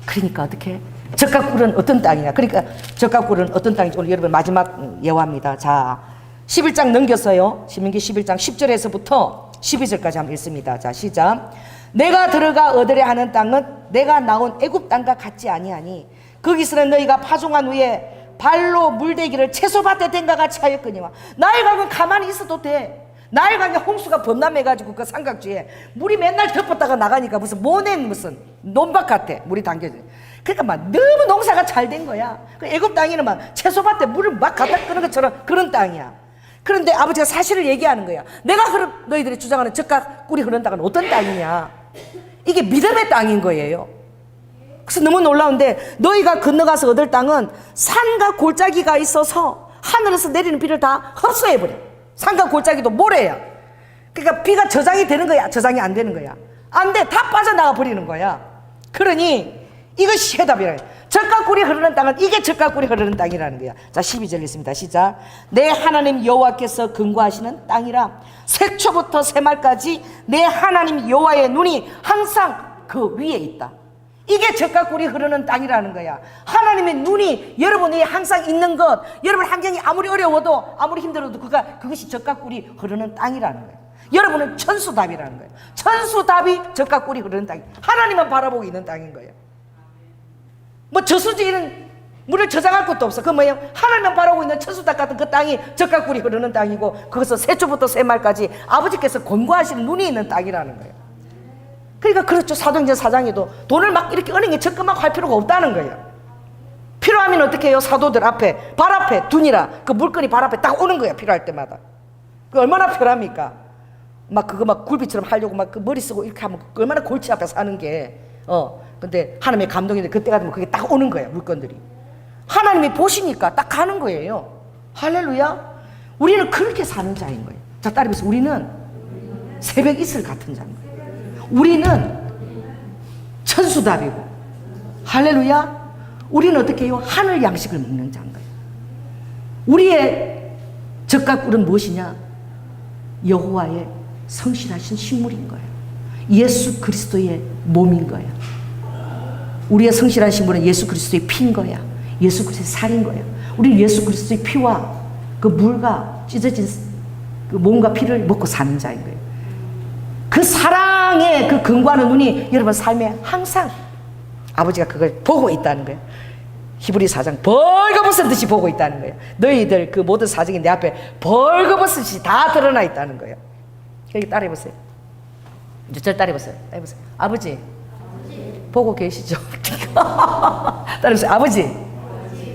A: 그러니까 어떻게 적과 꿀은 어떤 땅이냐. 그러니까 적과 꿀은 어떤 땅인지 오늘 여러분 마지막 예화입니다. 자, 11장 넘겼어요. 신명기 11장 10절에서부터 12절까지 한번 읽습니다. 자, 시작. 내가 들어가 얻으려 하는 땅은 내가 나온 애굽 땅과 같지 아니하니 거기서는 너희가 파종한 후에 발로 물대기를 채소밭에 댄과 같이 하였거니와. 나일강은 가만히 있어도 돼. 나일강에 홍수가 범람해가지고 그 삼각주에 물이 맨날 덮었다가 나가니까 무슨 모낸 무슨 논밭 같아. 물이 담겨져. 그러니까 막 너무 농사가 잘 된 거야. 그 애굽 땅에는 막 채소밭에 물을 막 갖다 끄는 것처럼 그런 땅이야. 그런데 아버지가 사실을 얘기하는 거야. 내가 그런 너희들이 주장하는 적과 꿀이 흐르는 땅은 어떤 땅이냐. 이게 믿음의 땅인 거예요. 그래서 너무 놀라운데 너희가 건너가서 얻을 땅은 산과 골짜기가 있어서 하늘에서 내리는 비를 다 흡수해버려. 산과 골짜기도 모래야. 그러니까 비가 저장이 되는 거야, 저장이 안 되는 거야. 안 돼, 다 빠져나가 버리는 거야. 그러니 이것이 해답이라. 적과 꿀이 흐르는 땅은 이게 적과 꿀이 흐르는 땅이라는 거야. 자, 12절 있습니다. 시작. 내 하나님 여호와께서 근거하시는 땅이라. 새초부터 새말까지 내 하나님 여호와의 눈이 항상 그 위에 있다. 이게 적과 꿀이 흐르는 땅이라는 거야. 하나님의 눈이 여러분이 항상 있는 것, 여러분 환경이 아무리 어려워도 아무리 힘들어도 그것이 적과 꿀이 흐르는 땅이라는 거야. 여러분은 천수답이라는 거예요. 천수답이 적과 꿀이 흐르는 땅이 하나님만 바라보고 있는 땅인 거예요. 뭐 저수지에는 물을 저장할 것도 없어. 그 뭐예요? 하나님만 바라보고 있는 천수답 같은 그 땅이 적과 꿀이 흐르는 땅이고 거기서 새초부터 새말까지 아버지께서 권고하시는 눈이 있는 땅이라는 거예요. 그러니까 그렇죠. 사도행전 4장에도 돈을 막 이렇게 은행에 적금하고 할 필요가 없다는 거예요. 필요하면 어떻게 해요? 사도들 앞에 발 앞에 둔이라 그 물건이 발 앞에 딱 오는 거예요. 필요할 때마다. 그 얼마나 편합니까? 막 그거 막 굴비처럼 하려고 막 그 머리 쓰고 이렇게 하면 얼마나 골치 앞에 사는 게. 근데 하나님의 감동인데 그때가 되면 그게 딱 오는 거예요. 물건들이. 하나님이 보시니까 딱 가는 거예요. 할렐루야. 우리는 그렇게 사는 자인 거예요. 자, 따라해보세요. 우리는 새벽 이슬 같은 자인 거예요. 우리는 천수답이고, 할렐루야. 우리는 어떻게 해요? 하늘 양식을 먹는 자인 거예요. 우리의 적과 꿀은 무엇이냐? 여호와의 성실하신 식물인 거예요. 예수 그리스도의 몸인 거예요. 우리의 성실한 식물은 예수 그리스도의 피인 거야. 예수 그리스도의 살인 거야. 우리는 예수 그리스도의 피와 그 물과 찢어진 그 몸과 피를 먹고 사는 자인 거예요. 그 사랑의 그 근거하는 눈이 여러분 삶에 항상 아버지가 그걸 보고 있다는 거예요. 히브리 4장 벌거벗은 듯이 보고 있다는 거예요. 너희들 그 모든 사정이 내 앞에 벌거벗은 듯이 다 드러나 있다는 거예요. 여기 따라해보세요. 이제 절 따라해보세요. 따라해보세요. 아버지 보고 계시죠? 따라해보세요. 아버지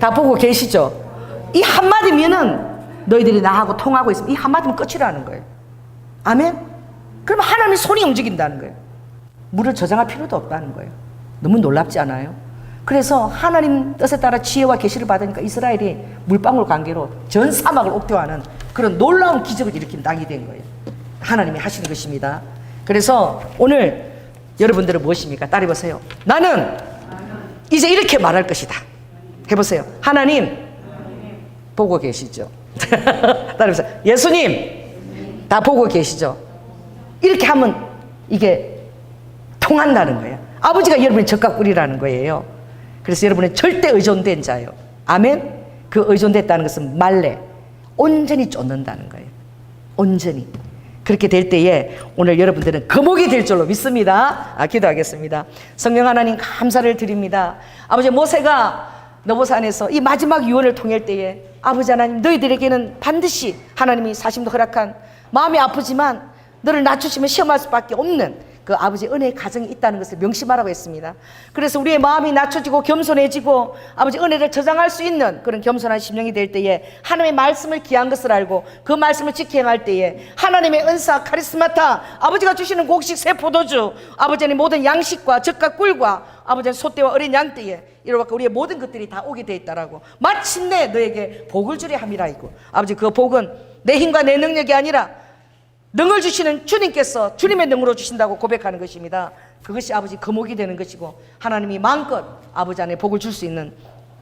A: 다 보고 계시죠? 이 한마디면은 너희들이 나하고 통하고 있으면 이 한마디면 끝이라는 거예요. 아멘? 그러면 하나님의 손이 움직인다는 거예요. 물을 저장할 필요도 없다는 거예요. 너무 놀랍지 않아요? 그래서 하나님 뜻에 따라 지혜와 계시를 받으니까 이스라엘이 물방울 관계로 전 사막을 옥대화하는 그런 놀라운 기적을 일으킨 땅이 된 거예요. 하나님이 하시는 것입니다. 그래서 오늘 여러분들은 무엇입니까? 따라해보세요. 나는 이제 이렇게 말할 것이다. 해보세요. 하나님 보고 계시죠? 따라해보세요. 예수님 다 보고 계시죠? 이렇게 하면 이게 통한다는 거예요. 아버지가 여러분의 적과 꿀이라는 거예요. 그래서 여러분은 절대 의존된 자예요. 아멘? 그 의존됐다는 것은 말래 온전히 쫓는다는 거예요. 온전히. 그렇게 될 때에 오늘 여러분들은 거목이 될 줄로 믿습니다. 기도하겠습니다. 성령 하나님 감사를 드립니다. 아버지 모세가 너보산에서 이 마지막 유언을 통할 때에 아버지 하나님 너희들에게는 반드시 하나님이 사심도 허락한 마음이 아프지만 너를 낮추시면 시험할 수밖에 없는 그 아버지의 은혜의 가정이 있다는 것을 명심하라고 했습니다. 그래서 우리의 마음이 낮춰지고 겸손해지고 아버지 은혜를 저장할 수 있는 그런 겸손한 심령이 될 때에 하나님의 말씀을 귀한 것을 알고 그 말씀을 지켜 행할 때에 하나님의 은사 카리스마타 아버지가 주시는 곡식 새 포도주 아버지의 모든 양식과 젖과 꿀과 아버지의 소떼와 어린 양떼에 이렇게 우리의 모든 것들이 다 오게 돼 있다라고 마침내 너에게 복을 주려 함이라 이고 아버지 그 복은 내 힘과 내 능력이 아니라 능을 주시는 주님께서 주님의 능으로 주신다고 고백하는 것입니다. 그것이 아버지 거목이 되는 것이고 하나님이 마음껏 아버지 안에 복을 줄 수 있는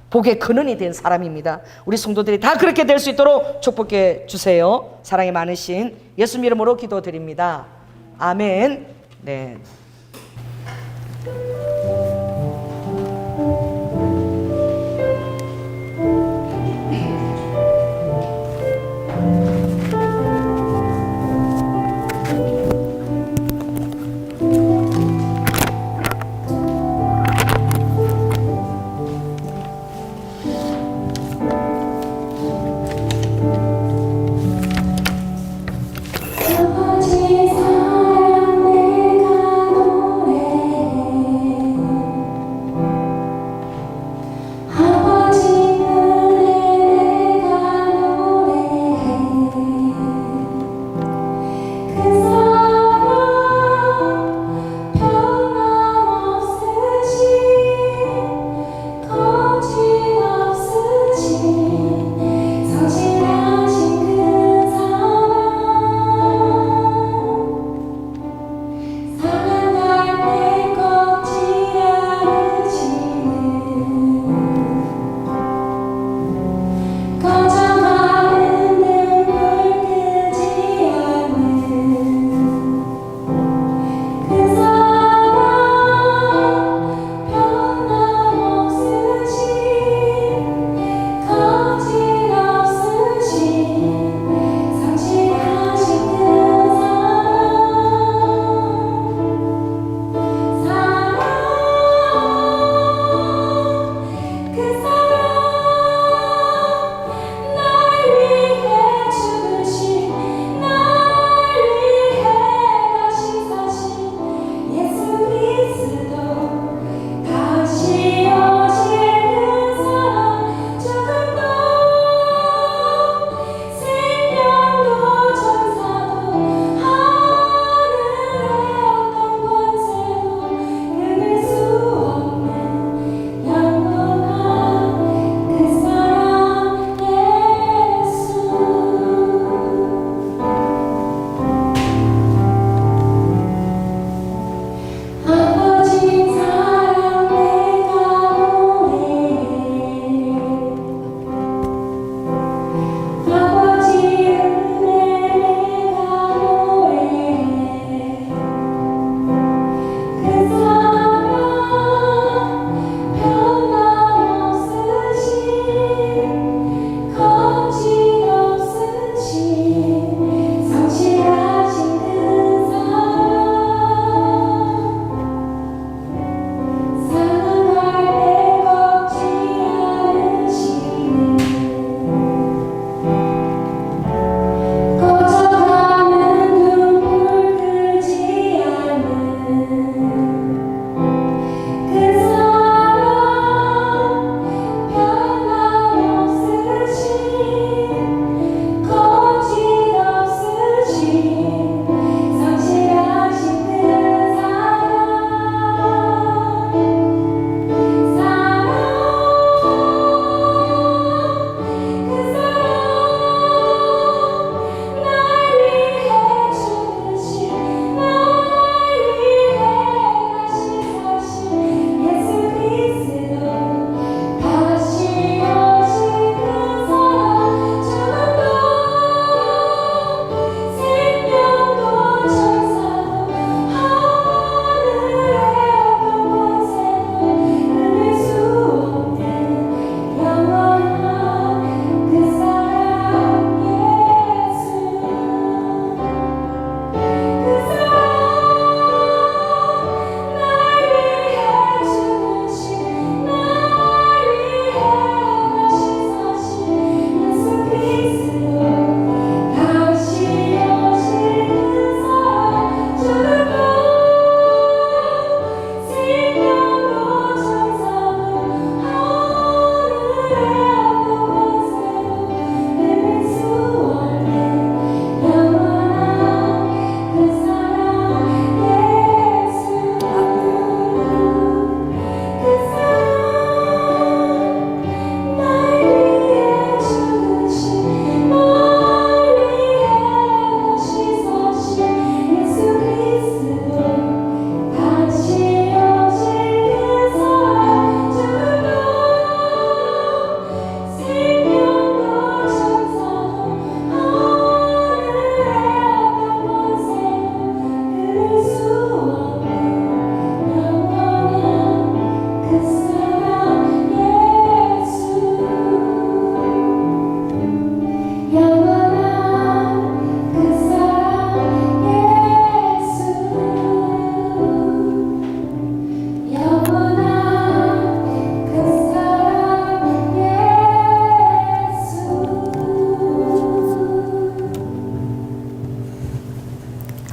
A: 복의 근원이 된 사람입니다. 우리 성도들이 다 그렇게 될 수 있도록 축복해 주세요. 사랑이 많으신 예수님 이름으로 기도드립니다. 아멘. 네.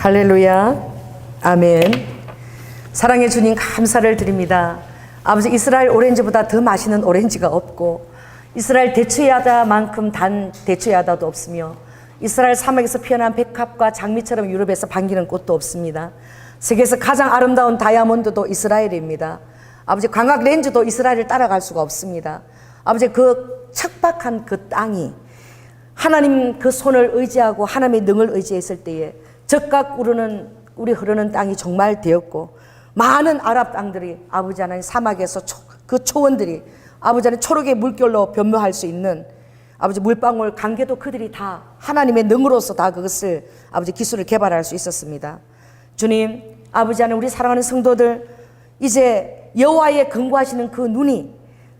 A: 할렐루야. 아멘. 사랑의 주님 감사를 드립니다. 아버지, 이스라엘 오렌지보다 더 맛있는 오렌지가 없고 이스라엘 대추야다만큼 단 대추야다도 없으며 이스라엘 사막에서 피어난 백합과 장미처럼 유럽에서 반기는 꽃도 없습니다. 세계에서 가장 아름다운 다이아몬드도 이스라엘입니다. 아버지, 광학 렌즈도 이스라엘을 따라갈 수가 없습니다. 아버지, 그 척박한 그 땅이 하나님 그 손을 의지하고 하나님의 능을 의지했을 때에 적각 우리 흐르는 땅이 정말 되었고 많은 아랍 땅들이 아버지 하나님 사막에서 그 초원들이 아버지 하나님 초록의 물결로 변모할 수 있는 아버지 물방울 관계도 그들이 다 하나님의 능으로서 다 그것을 아버지 기술을 개발할 수 있었습니다. 주님, 아버지 하나님, 우리 사랑하는 성도들 이제 여호와의 근거하시는 그 눈이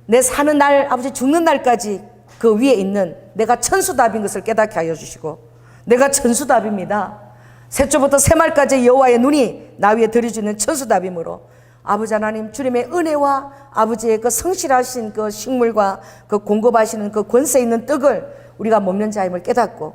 A: 내 사는 날 아버지 죽는 날까지 그 위에 있는 내가 천수답인 것을 깨닫게 하여 주시고 내가 천수답입니다. 새초부터 새말까지 여호와의 눈이 나 위에 들여주는 천수답이므로 아버지 하나님 주님의 은혜와 아버지의 그 성실하신 그 식물과 그 공급하시는 그 권세 있는 떡을 우리가 먹는 자임을 깨닫고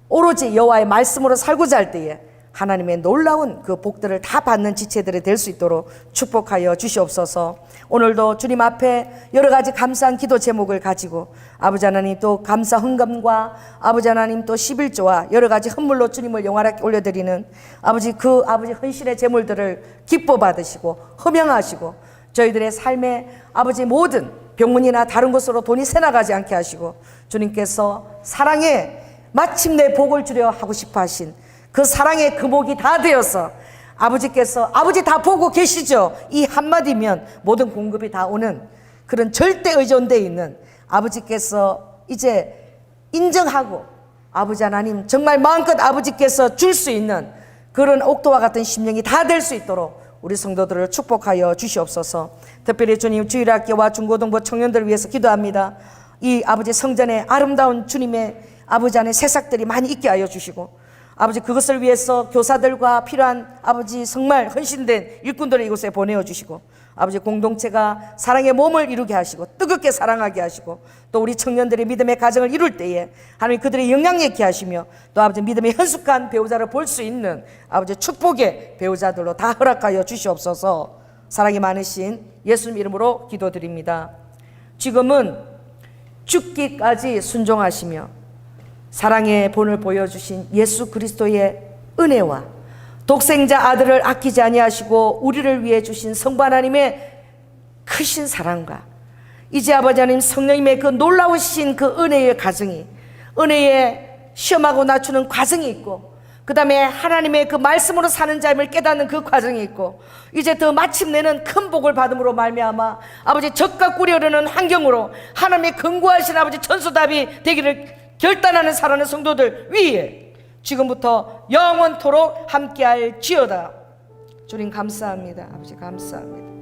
A: 오로지 여호와의 말씀으로 살고자 할 때에 하나님의 놀라운 그 복들을 다 받는 지체들이 될 수 있도록 축복하여 주시옵소서. 오늘도 주님 앞에 여러 가지 감사한 기도 제목을 가지고 아버지 하나님 또 감사 헌금과 아버지 하나님 또 11조와 여러 가지 헌물로 주님을 영화롭게 올려드리는 아버지 그 아버지 헌신의 제물들을 기뻐 받으시고 허명하시고 저희들의 삶에 아버지 모든 병문이나 다른 곳으로 돈이 새나가지 않게 하시고 주님께서 사랑에 마침내 복을 주려 하고 싶어 하신 그 사랑의 금옥이 다 되어서 아버지께서 아버지 다 보고 계시죠? 이 한마디면 모든 공급이 다 오는 그런 절대 의존되어 있는 아버지께서 이제 인정하고 아버지 하나님 정말 마음껏 아버지께서 줄 수 있는 그런 옥토와 같은 심령이 다 될 수 있도록 우리 성도들을 축복하여 주시옵소서. 특별히 주님 주일학교와 중고등부 청년들을 위해서 기도합니다. 이 아버지 성전에 아름다운 주님의 아버지 안에 새싹들이 많이 있게 하여 주시고 아버지 그것을 위해서 교사들과 필요한 아버지 정말 헌신된 일꾼들을 이곳에 보내어 주시고 아버지 공동체가 사랑의 몸을 이루게 하시고 뜨겁게 사랑하게 하시고 또 우리 청년들이 믿음의 가정을 이룰 때에 하나님 그들의 영향력 있게 하시며 또 아버지 믿음의 현숙한 배우자를 볼 수 있는 아버지 축복의 배우자들로 다 허락하여 주시옵소서. 사랑이 많으신 예수님 이름으로 기도드립니다. 지금은 죽기까지 순종하시며 사랑의 본을 보여주신 예수 그리스도의 은혜와 독생자 아들을 아끼지 아니하시고 우리를 위해 주신 성부 하나님의 크신 사랑과 이제 아버지 하나님 성령님의 그 놀라우신 그 은혜의 가정이 은혜의 시험하고 낮추는 과정이 있고 그 다음에 하나님의 그 말씀으로 사는 자임을 깨닫는 그 과정이 있고 이제 더 마침내는 큰 복을 받음으로 말미암아 아버지 적과 꿀이 흐르는 환경으로 하나님의 근고하신 아버지 천수답이 되기를 결단하는 사랑하는 성도들 위에 지금부터 영원토록 함께할 지어다. 주님 감사합니다. 아버지 감사합니다.